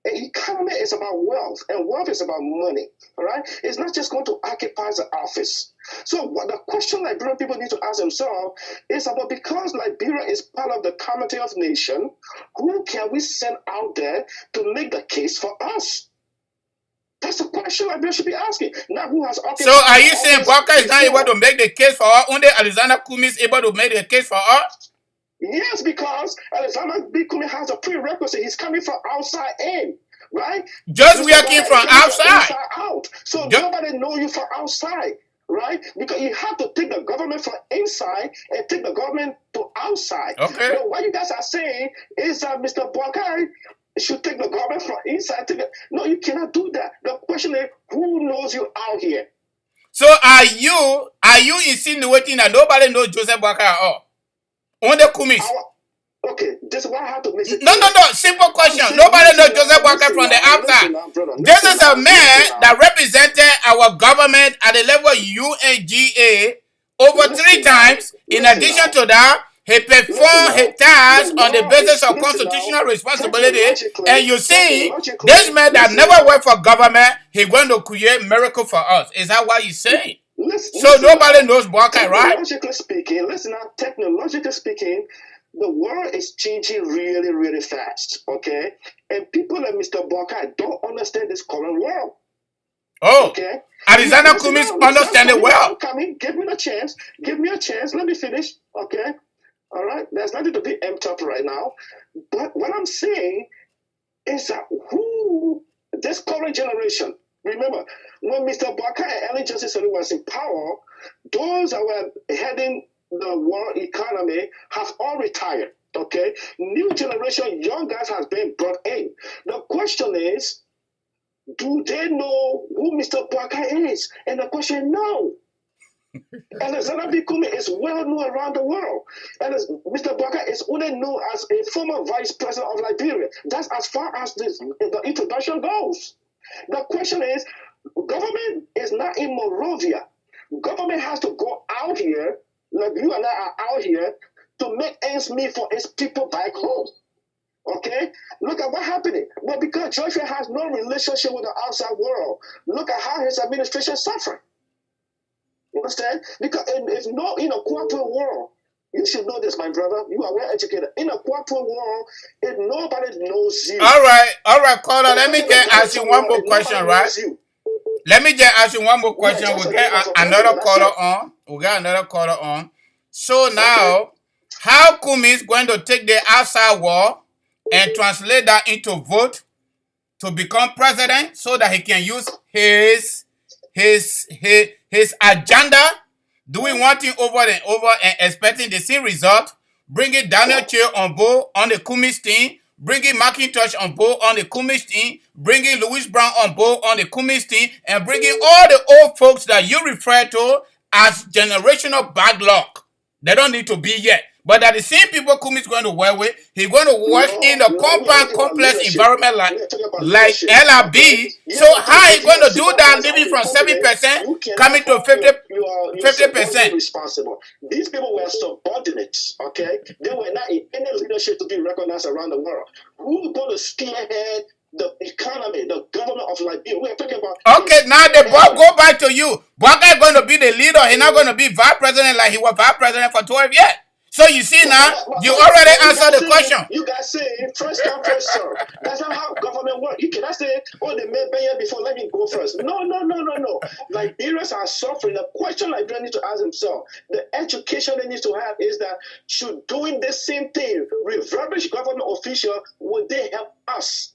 And economy is about wealth, and wealth is about money, all right? It's not just going to occupy the office. So what the question Liberian people need to ask themselves is about, because Liberia is part of the Commonwealth of Nations, who can we send out there to make the case for us? That's the question Liberia should be asking. Not who has occupied. So are you saying Boakai is not able to make the case for us? Only Alexander Kumis is able to make the case for us? Yes, because Alexander Kumis has a prerequisite. He's coming from outside in, right? Just working from outside. Out. So nobody know you from outside, right? Because you have to take the government from inside and take the government to outside. Okay. But what you guys are saying is that Mr. Boakai should take the government from inside. No, you cannot do that. The question is, who knows you out here? So are you insinuating that nobody knows Joseph Boakai at all? On the Kumis. Okay, this is why I have to make it. No. Simple question. Nobody knows Joseph Boakai from the outside. This is a man that represented our government at the level of UNGA over 3 times. In addition to that, he performed his tasks on the basis of constitutional responsibility. And you see, this man that never worked for government, he's going to create miracle for us. Is that what you're saying? So nobody knows Boakai, right? Technologically speaking, the world is changing really, really fast, okay? And people like Mr. Boakai don't understand this current world. Oh, okay. Alexander Kumis understand it well. Give me a chance. Give me a chance. Let me finish, okay? All right? There's nothing to be amped up right now. But what I'm saying is that this current generation, remember, when Mr. Boakai and Ellen Johnson was in power, those that were heading the world economy have all retired, okay? New generation, young guys has been brought in. The question is, do they know who Mr. Boakai is? And the question, no. Alexander Kumis is well known around the world. And Mr. Boakai is only known as a former vice president of Liberia. That's as far as the introduction goes. The question is, government is not in Monrovia. Government has to go out here, like you and I are out here, to make ends meet for its people back home. Okay? Look at what happened. But because Joshua has no relationship with the outside world, look at how his administration suffered. You understand? Because it's not in a corporate world. You should know this, my brother. You are well educated. In a corporate world, if nobody knows you. All right, caller. Let me just ask you one more question, right? Let me just ask you one more question. We'll get another caller on. We'll get another caller on. So now, how Kumis going to take the outside world and translate that into vote to become president so that he can use his agenda? Do we want him over and over and expecting the same result? Bringing Daniel Chair on board on the Kumis team, bringing Macintosh on board on the Kumis team, bringing Louis Brown on board on the Kumis team, and bringing all the old folks that you refer to as generational bad luck. They don't need to be yet. But that the same people Kumi is going to work with, he's going to work in a compound, complex environment like LRB. Okay? So how are you going to do that, living from 7% coming to 50%? Responsible. These people were subordinates, okay? They were not in any leadership to be recognized around the world. Who's going to spearhead the economy, the government of Liberia? We're talking about. Okay, now the ball go back to you. Bwaka is going to be the leader. He's not going to be vice president like he was vice president for 12 years. So you see now, you already answered the question. You guys say first come, first serve. That's not how government works. You cannot say, oh, they made Benya before, let me go first. No. Liberians are suffering. The question Liberians need to ask themselves, the education they need to have is that should doing the same thing, reverbish government official, would they help us?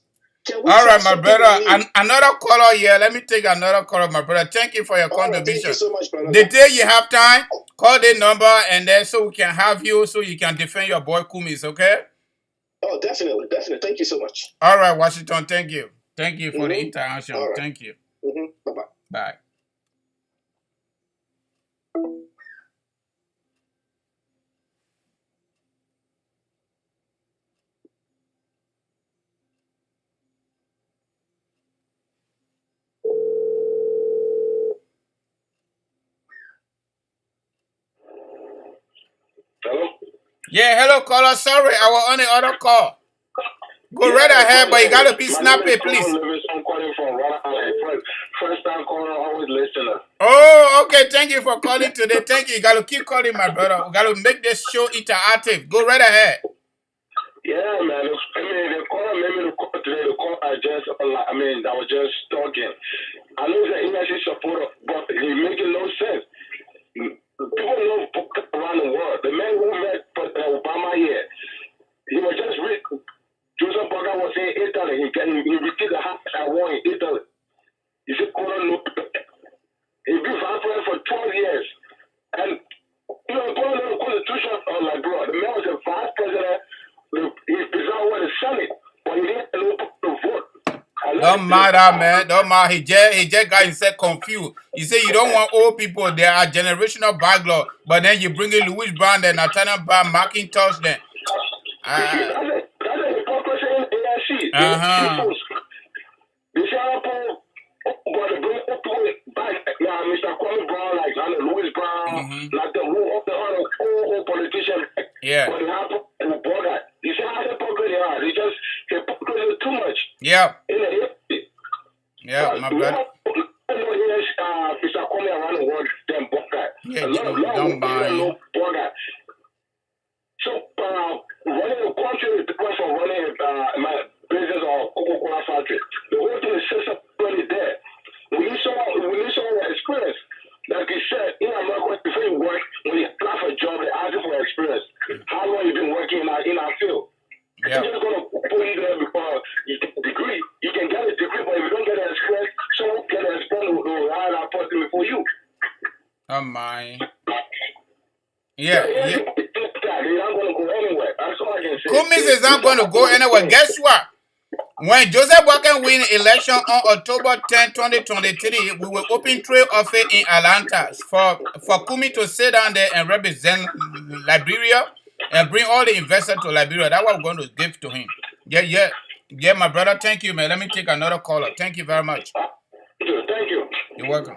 All right, my brother. Another caller here. Let me take another caller, my brother. Thank you for your contribution. Thank you so much, brother. The day you have time, call the number and then so we can have you so you can defend your boy Kumis, okay? Oh, definitely. Thank you so much. All right, Washington. Thank you. Thank you for the interaction. Right. Thank you. Bye-bye. Bye. Hello? Yeah, hello, caller. Sorry, I was on the other call. Go right ahead, but you got to be snappy, please. I'm calling from Rhode Island. First time caller, always listener. Oh, okay. Thank you for calling today. Thank you. You got to keep calling, my brother. We got to make this show interactive. Go right ahead. Yeah, man. The caller made me to call today. The call I was just talking. I know he's an ELECTORIAL supporter, but he's making no sense. People know around the world. The man who met Obama here, he was just rich. Joseph Boga was in Italy. He received the house I won in Italy. He said, he's been vice president for 12 years. And, according to the Constitution of Liberia, the man was a vice president. He presided over the Senate, but he didn't know the vote. Don't matter, man. Don't matter. He just got himself confused. He said you don't want old people. There are generational backlog. But then you bring in Louis Brown, then Nathaniel Brown, Macintosh, then. That's a hypocrisy in ANC. The Singapore, but they bring people back. Now, Mr. Kwame Brown, like Louis Brown, like the whole politician. Yeah. But they have to board that. You see how hypocrite they are. They just hypocrisy too much. Yeah. Yeah, my brother. Mr. Kwame around the world, then board that. Yeah, don't mind. So, running a country is different from running my business or Coca-Cola factory. The whole thing is system already there. We need someone with experience. Like you said, in America, before you work, when you apply for a job, they ask you for experience. How long you been working in our field? Yeah. They're just going to put you there because you get a degree. You can get a degree, but if you don't get an experience, someone get an experience will hire that person before you. Oh, my. Yeah. They're not going to go anywhere. That's all I can say. Kumis is not going to go anywhere. Guess what? When Joseph Boakai win election on October 10, 2023, we will open trade office in Atlanta for Kumi to sit down there and represent Liberia and bring all the investors to Liberia. That's what we're going to give to him. Yeah, my brother. Thank you, man. Let me take another caller. Thank you very much. Thank you. You're welcome.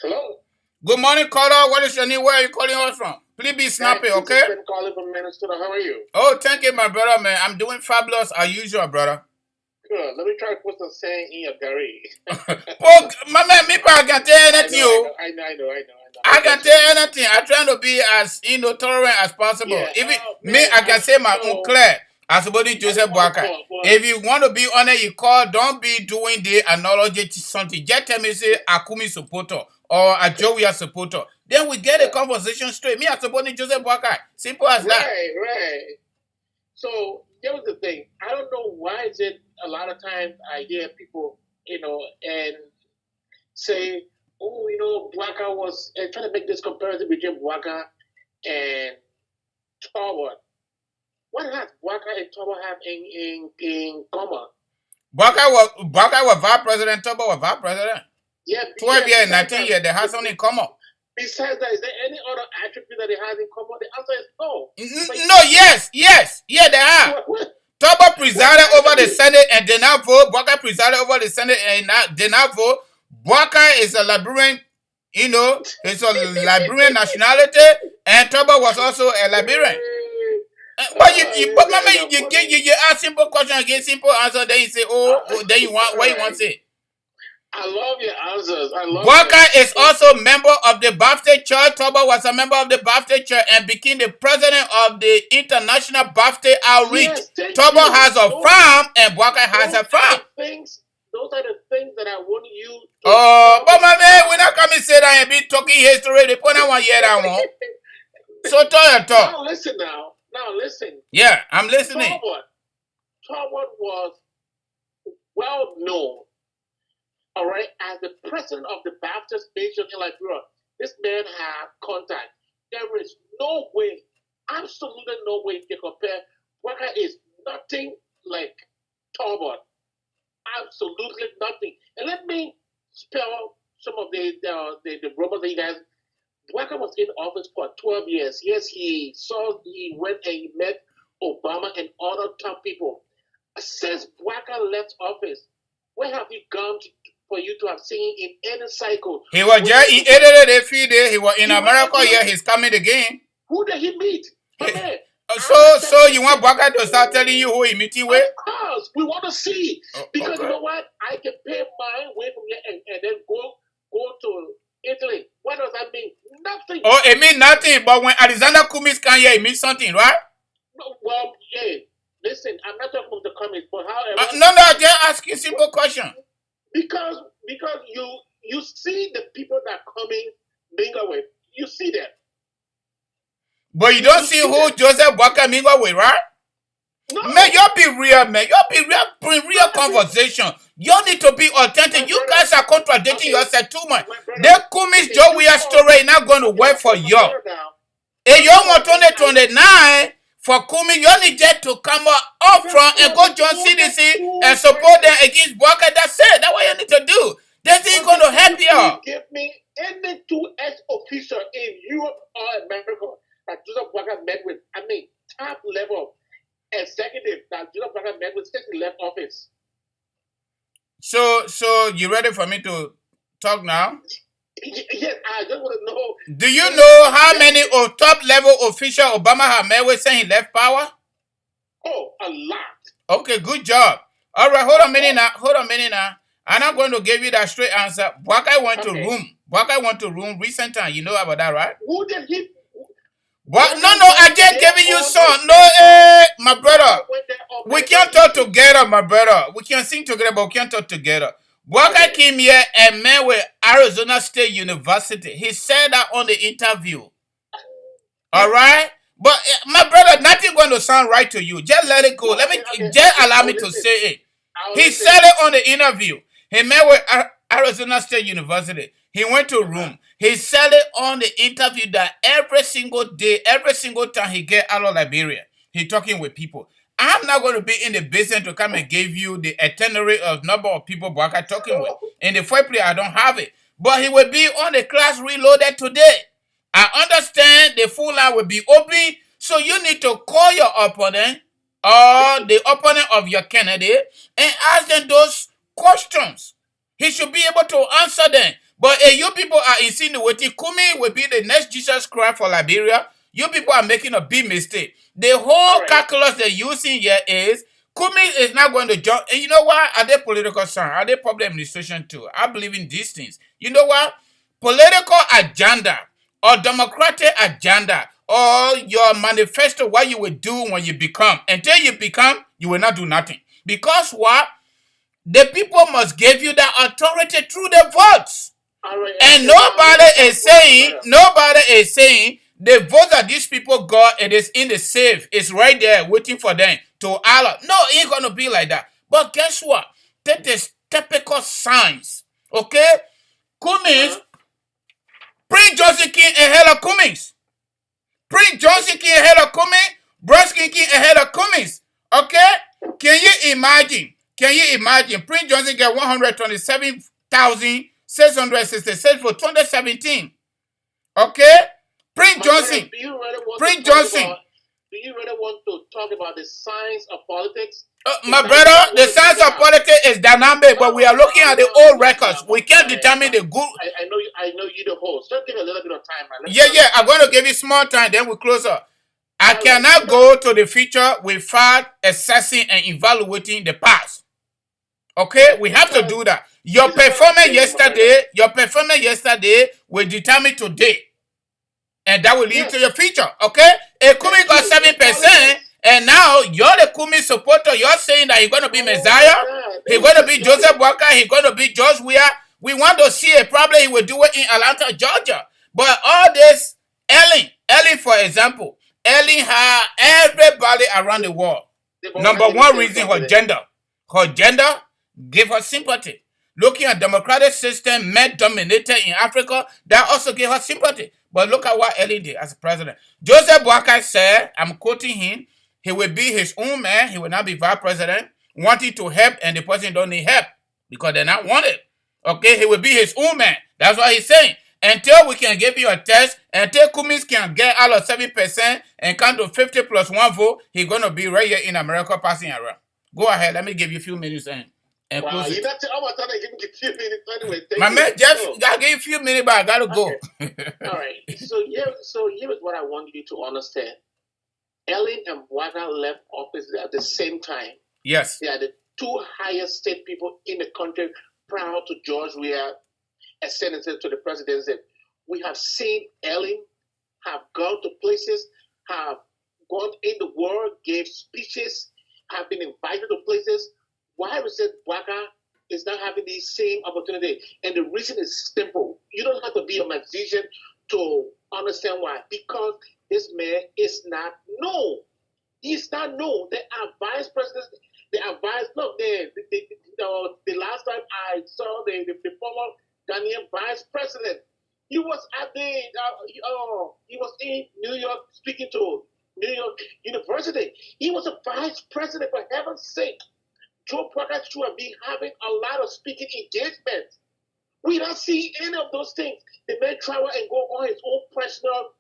Hello. Good morning, caller. What is your name? Where are you calling us from? Please be snappy, okay? I've been calling from Minnesota. How are you? Oh, thank you, my brother, man. I'm doing fabulous as usual, brother. Good. Let me try to put some saying in your Gary. Oh, my man, me I can tell anything. I know. I can tell anything. I try to be as tolerant as possible. Yeah. If I can say my own clear. As supporting Joseph Boakai. If you want to be on it, you call. Don't be doing the analogy to something. Just tell me, say, Akumi supporter or a Joey supporter. Then we get a conversation straight. Me, I supporting Joseph Boakai. Simple as that. Right. So, here's the thing. I don't know why is it a lot of times I hear people, and say, oh, Bwaka was trying to make this comparison between Bwaka and Torwart. What has Bwaka and Torwart have in common? Bwaka was vice president, Toba was vice president. Yeah, 12 years, 19 years, they have something in common. Besides that, is there any other attribute that they have in common? The answer is no. No, yes, they have. Toba presided over the Senate and did not vote. Bwaka presided over the Senate and did not vote. Bwaka is a Liberian, he's a Liberian nationality, and Toba was also a Liberian. But you ask simple question, get simple answer, then you say, then you want what you want to say. I love your answers. Bwaka is also a member of the Baptist Church. Toba was a member of the Baptist Church and became the president of the International Baptist Outreach. Yes, Toba has a farm and Bwaka has a farm. Those are the things that I want you to but my man, we're not coming to say that and be talking history. They put on 1 year that one. So talk. Now listen. Yeah, I'm listening. Torwart was well known, all right, as the president of the Baptist Nation in Liberia. This man had contact. There is no way, absolutely no way to compare. Bwaka is nothing like Torwart. Absolutely nothing. And let me spell some of the rumors that you guys. Bwaka was in office for 12 years. Yes, he went and he met Obama and other top people. Since Bwaka left office, where have you gone for you to have seen in any cycle? He was just in edited a few days. He was in America. Yeah, he's coming again. Who did he meet? So you want Bwaka to start telling you who he meeting with? Of course, we want to see because you know what? I can pay mine away from here and then go to Italy. What does that mean? Nothing. Oh, it means nothing. But when Alexander Cummings come here, it means something, right? No, well, hey, listen, I'm not talking about the Cummings, but however. No, just ask you a simple question. Because you see the people that Cummings mingle with, you see them. But you don't see who Joseph Bwaka mingle with, right? No. Man, y'all be real, man. Y'all be real, bring real conversation. Y'all need to be authentic. You guys are contradicting yourself too much. The Cummings Joe story is not going to work for y'all. If y'all want 2029 for Cummings, y'all need just to come up front and go join CDC and support them against Bwaka. That's it. That's what you need to do. This ain't going to help y'all. Give me any 2S officer in Europe or America that Joseph Bwaka met with. I mean, top level executive that Joseph Bwaka met with since he left office. So you ready for me to talk now? Yes, I just want to know. Do you know how many top level officials Obama had met with since he left power? Oh, a lot. Okay, good job. All right, hold on a minute now. I'm not going to give you that straight answer. Bwaka went to room. Bwaka went to room recent time. You know about that, right? Who did he? What? No, I just giving you some. No, my brother. We can't talk together, my brother. We can sing together, but we can't talk together. Bwaka came here and met with Arizona State University. He said that on the interview. All right? But my brother, nothing going to sound right to you. Just let it go. Just allow me to say it. He said it on the interview. He met with Arizona State University. He went to room. He said it on the interview that every single day, every single time he get out of Liberia, he talking with people. I'm not going to be in the business to come and give you the itinerary of number of people Bwaka talking with. In the first place, I don't have it. But he will be on the class reloaded today. I understand the full line will be open, so you need to call your opponent or the opponent of your candidate and ask them those questions. He should be able to answer them. But if you people are insinuating Cummings will be the next Jesus Christ for Liberia, you people are making a big mistake. The whole calculus they're using here is Cummings is not going to jump. And you know what? Are they political science? Are they public administration too? I believe in these things. You know what? Political agenda or democratic agenda or your manifesto, what you will do when you become. Until you become, you will not do nothing. Because what? The people must give you that authority through the votes. And nobody is saying the vote that these people got, it is in the safe. It's right there waiting for them to Allah. No, it ain't going to be like that. But guess what? That is typical science. Okay? Cummings Prince Johnson King ahead of Cummings. Prince Johnson King ahead of Cummings. Bruskin King ahead of Cummings. Okay? Can you imagine? Can you imagine? Prince Johnson get 127,666 for 2017. Okay? Prince Johnson. Do you really want Prince to talk Johnson. about, do you really want to talk about the science of politics? My brother, the science of politics is dynamic, but we are looking at the old records. We can't determine the good. I know you the host. Just give me a little bit of time, man. Yeah. I'm going to give you small time, then we close up. I cannot go to the future without assessing and evaluating the past. Okay, we have to do that. Your performance yesterday will determine today. And that will lead to your future. Okay? If Kumi got 7%, and now you're the Kumi supporter, you're saying that he's going to be Messiah, he's going to be Joseph Walker, he's going to be George Weah. We want to see a problem, he will do it in Atlanta, Georgia. But all this, Ellen, for example, Ellen had everybody around the world. Number one reason, her gender. Her gender gave her sympathy. Looking at democratic system, men dominated in Africa, that also gave her sympathy. But look at what Ellen did as president. Joseph Boakai said, I'm quoting him, he will be his own man, he will not be vice president, wanting to help, and the person don't need help because they're not wanted. Okay, he will be his own man. That's what he's saying. Until we can give you a test, until Cummings can get out of 7% and come to 50 plus 1 vote, he's going to be right here in America passing around. Go ahead, let me give you a few minutes and close it. My man, Jeff, I'll give you a few minutes, but I got to go. Okay. All right. So here is what I want you to understand. Ellen and Wagner left office at the same time. Yes. They are the two highest state people in the country prior to George Weah ascending to the presidency. We have seen Ellen have gone to places, have gone in the world, gave speeches, have been invited to places. Why we said Wagner is not having the same opportunity? And the reason is simple. You don't have to be a magician to understand why. Because this man is not known. He's not known. They are vice presidents. They are vice. Look, the last time I saw the former Ghanaian vice president, he was at he was in New York speaking to New York University. He was a vice president, for heaven's sake. Joe Parker should have been having a lot of speaking engagements. We don't see any of those things. The man travel and go on his own personal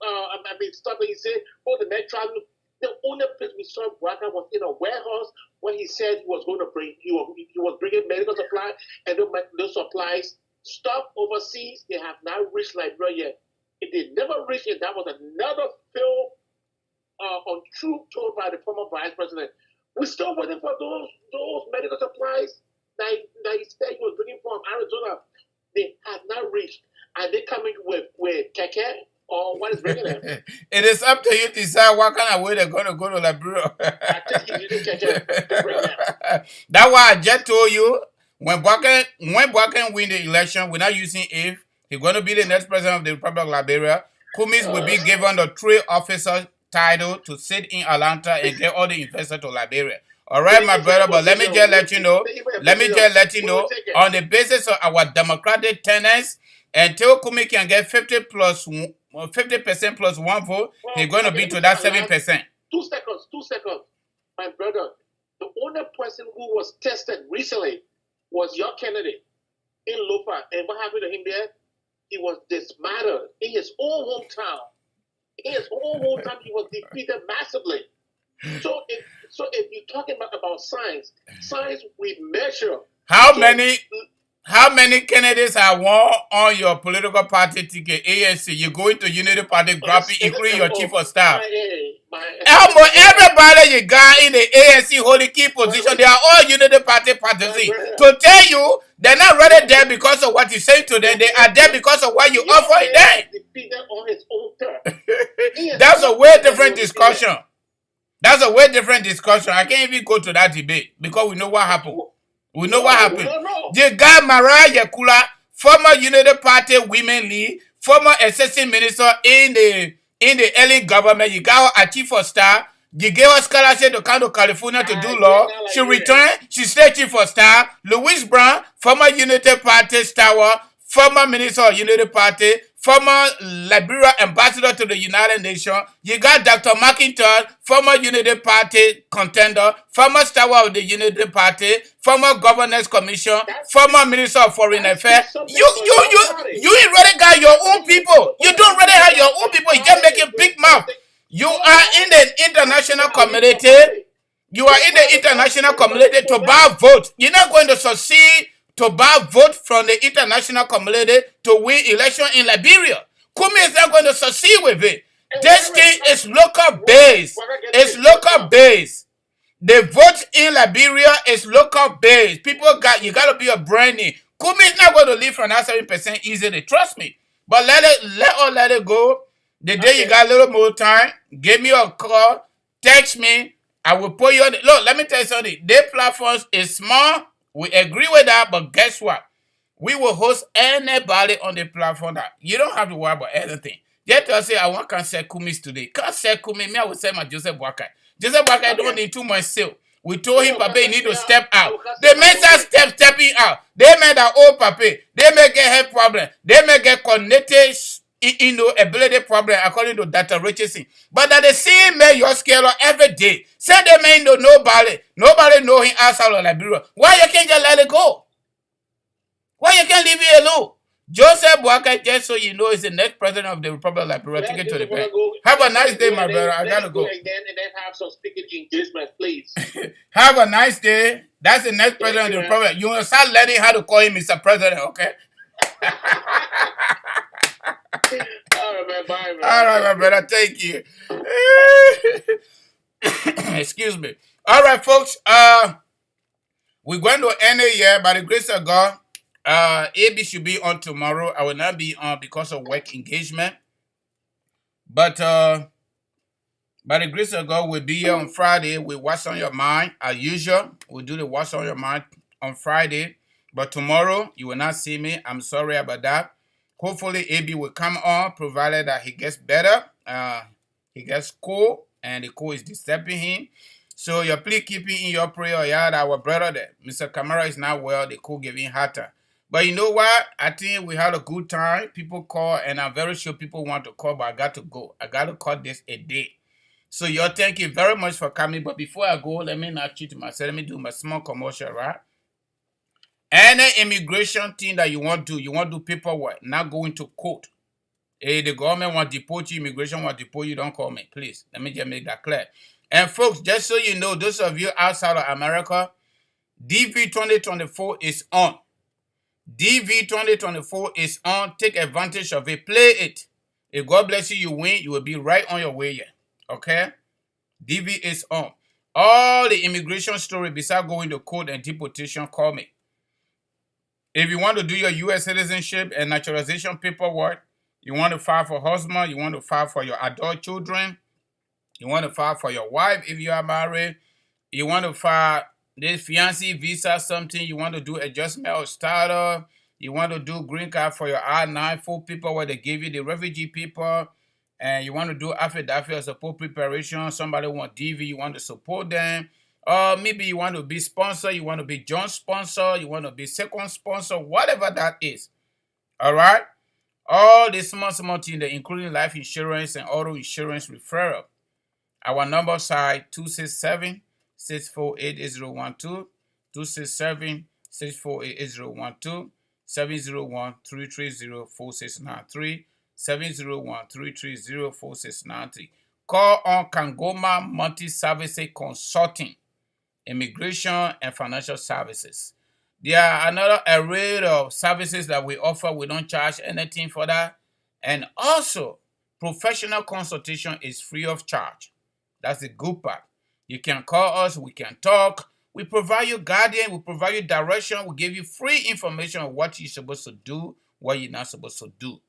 stuff that he said, the man travel. The only place we saw Wagner was in a warehouse where he said he was going to bring, he was bringing medical supply, and those supplies stopped overseas. They have not reached Liberia yet. If they never reached it, that was another failed untruth told by the former vice president. We're still waiting for those medical supplies that he said he was bringing from Arizona. They have not reached. Are they coming with keke? Or what is bringing them? It is up to you to decide what kind of way they're going to go to Liberia. I think he's using keke to bring them. That's why I just told you, when Boakai win the election, we're not using if. He's going to be the next president of the Republic of Liberia. Cummings will be given the 3 officer title to sit in Atlanta and get all the investors to Liberia. All right, my brother, but let me just let you know, on the basis of our democratic tenets, until Kumi can get 50% plus 1 vote, he's going to be to that 7%. 2 seconds. My brother, the only person who was tested recently was your candidate in Lofa. And what happened to him there? He was dismantled in his own hometown. In his own hometown, he was defeated massively. So if you're talking about science we measure. How many candidates have won on your political party ticket, ANC? You go into Unity Party Graphic, including your chief of staff. Almost everybody you got in the ANC holding key position, they are all Unity Party partisans. To tell you, they're not really there because of what you say to them. They are there because of what you offer them. That's a way different discussion. I can't even go to that debate because we know what happened. The guy Mariah Yakula, former United Party Women League, former assistant minister in the Ellen government, you got her a chief of staff. You gave her scholarship to come to California to do law. She returned. She stayed chief of staff. Louis Brown, former United Party stalwart, former minister of United Party, former Liberia ambassador to the United Nations. You got Dr. McIntosh, former Unity Party contender, former star of the Unity Party, former Governance Commission, former Minister of Foreign Affairs. You already got your own people. You don't already have your own people. You just making big mouth. You are in the international community. You are in the international community to buy votes. You're not going to succeed to buy vote from the international community to win election in Liberia. Kumi is not going to succeed with it. This thing is local based. It's local based. The vote in Liberia is local based. You got to be a brand name. Kumi is not going to leave from that 7% easily. Trust me. But let it go. The day you got a little more time, give me a call, text me. I will put you on the, look, let me tell you something. Their platforms is small. We agree with that, but guess what? We will host anybody on the platform that you don't have to worry about anything. Just to say, I want to sell Kumis today. Can't sell Kumi, me, I will sell my Joseph Boakai. Joseph Boakai don't need too much sale. We told him, Papa, you need to step out. The men start stepping out. They made that old Papa. They may get health problem. They may get connected ability problem according to Dr. Richardson. But that the same man your scale every day. Send them in to nobody. Nobody know him outside of Liberia. Why you can't just let it go? Why you can't leave it alone? Joseph Boakai, just so you know, is the next president of the Republic of Liberia. Take it to the bank. Have a nice day, my brother. I gotta go. And then have some speaking engagement, please. Have a nice day. That's the next president of the Republic. You will start learning how to call him Mr. President, okay? All right, man. Bye, man. All right, my brother. Thank you. Excuse me. All right, folks. We're going to end it here by the grace of God. AB should be on tomorrow. I will not be on because of work engagement. But by the grace of God, we'll be here on Friday with What's on Your Mind. As usual, we'll do the What's on Your Mind on Friday. But tomorrow, you will not see me. I'm sorry about that. Hopefully, AB will come on, provided that he gets better. He gets cold, and the cold is disturbing him. So, you please keep it in your prayer. Yeah, our brother there, Mr. Kamara, is not well. The cold giving hotter. But you know what? I think we had a good time. People call, and I'm very sure people want to call, but I got to go. I got to call this a day. So, y'all, thank you very much for coming. But before I go, let me not cheat myself. Let me do my small commercial, right? Any immigration thing that you want to do paperwork, not going to court. Hey, the government want to deport you, immigration want to deport you, don't call me, please. Let me just make that clear. And folks, just so you know, those of you outside of America, DV 2024 is on. DV 2024 is on. Take advantage of it. Play it. If God bless you, you win, you will be right on your way here. Okay? DV is on. All the immigration story besides going to court and deportation, call me. If you want to do your U.S. citizenship and naturalization paperwork, you want to file for husband, you want to file for your adult children, you want to file for your wife if you are married, you want to file this fiancé visa, something, you want to do adjustment or starter, you want to do green card for your I-9 full people where they give you the refugee people, and you want to do affidavit or support preparation, somebody want DV, you want to support them. Or maybe you want to be sponsor, you want to be joint sponsor, you want to be second sponsor, whatever that is. All right? All the small things, including life insurance and auto insurance referral. Our number side 267-648-8012, 267-648-8012, 701-330-4693, 701-330-4693. Call on Kangoma Multi-Services Consulting, Immigration and Financial Services. There are another array of services that we offer. We don't charge anything for that. And also, professional consultation is free of charge. That's the good part. You can call us. We can talk. We provide you guidance. We provide you direction. We give you free information on what you're supposed to do, what you're not supposed to do.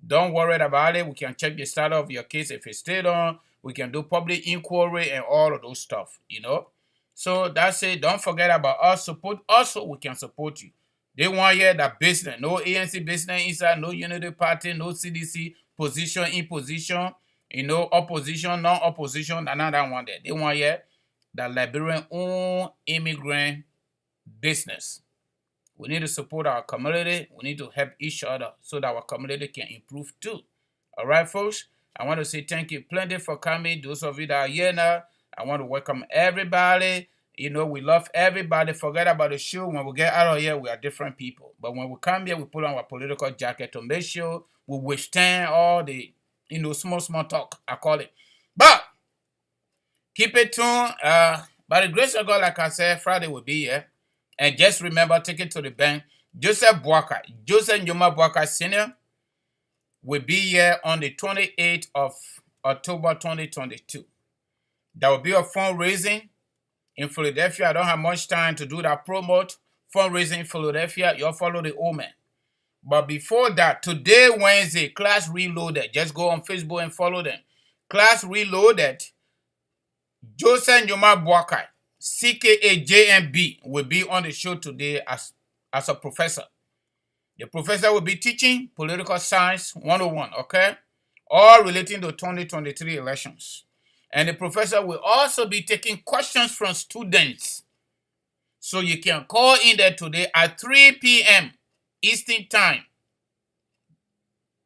Don't worry about it. We can check the status of your case if it's still on. We can do public inquiry and all of those stuff, you know. So that's it. Don't forget about us. Support us so we can support you. They want here that business. No ANC business inside, no Unity Party, no CDC, position, imposition, you know, opposition, non-opposition, another one there. They want here that Liberian own immigrant business. We need to support our community. We need to help each other so that our community can improve too. All right, folks? I want to say thank you plenty for coming. Those of you that are here now, I want to welcome everybody. You know, we love everybody. Forget about the show. When we get out of here, we are different people. But when we come here, we put on our political jacket to make sure we withstand all the, small talk, I call it. But keep it tuned. By the grace of God, like I said, Friday will be here. And just remember, take it to the bank. Joseph Nyoma Boaka Sr. will be here on the 28th of October 2022. There will be a fundraising in Philadelphia. I don't have much time to do that promote. Fundraising in Philadelphia, you'll follow the old man. But before that, today, Wednesday, Class Reloaded. Just go on Facebook and follow them. Class Reloaded, Joseph Nyoma Boaka, CKA JMB, will be on the show today as a professor. The professor will be teaching Political Science 101, okay? All relating to 2023 elections. And the professor will also be taking questions from students. So you can call in there today at 3 p.m. Eastern Time.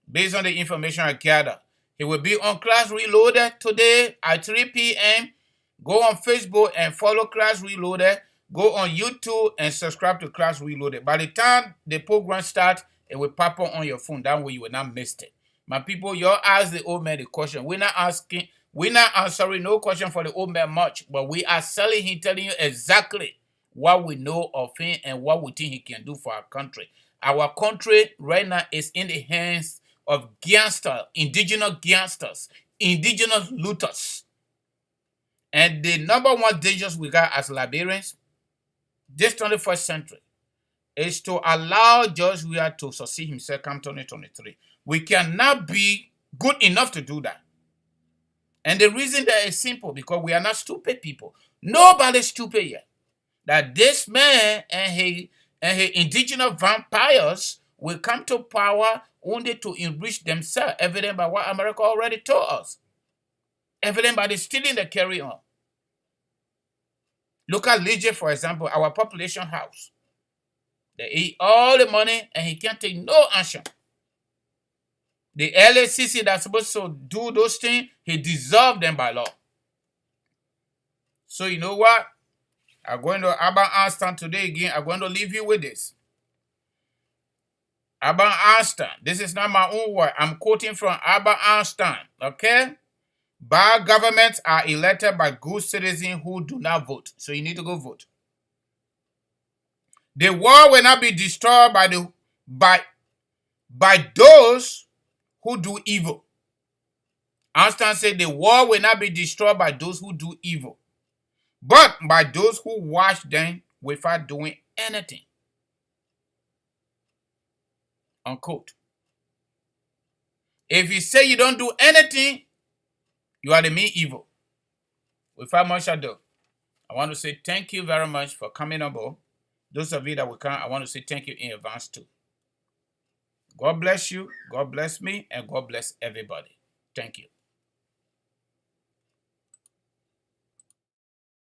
Based on the information I gather. He will be on Class Reloaded today at 3 p.m. Go on Facebook and follow Class Reloaded. Go on YouTube and subscribe to Class Reloaded. By the time the program starts, it will pop up on your phone. That way you will not miss it. My people, you all ask the old man the question. We're not answering no question for the old man much, but we are telling you exactly what we know of him and what we think he can do for our country. Our country right now is in the hands of indigenous looters. And the number one danger we got as Liberians, this 21st century, is to allow George Weah to succeed himself come 2023. We cannot be good enough to do that. And the reason that is simple, because we are not stupid people. Nobody's stupid yet. That this man and his indigenous vampires will come to power only to enrich themselves, evident by what America already told us. Evident by the stealing they carry on. Look at Ligia, for example, our population house. They eat all the money and he can't take no action. The LACC that's supposed to do those things, he dissolved them by law. So you know what? I'm going to Albert Einstein today again. I'm going to leave you with this. Albert Einstein. This is not my own word. I'm quoting from Albert Einstein. Okay? Bad governments are elected by good citizens who do not vote. So you need to go vote. The world will not be destroyed by those who do evil. Einstein said the world will not be destroyed by those who do evil, but by those who watch them without doing anything. Unquote. If you say you don't do anything, you are the mean evil. Without much ado, I want to say thank you very much for coming on board. Those of you that will come, I want to say thank you in advance too. God bless you, God bless me, and God bless everybody. Thank you.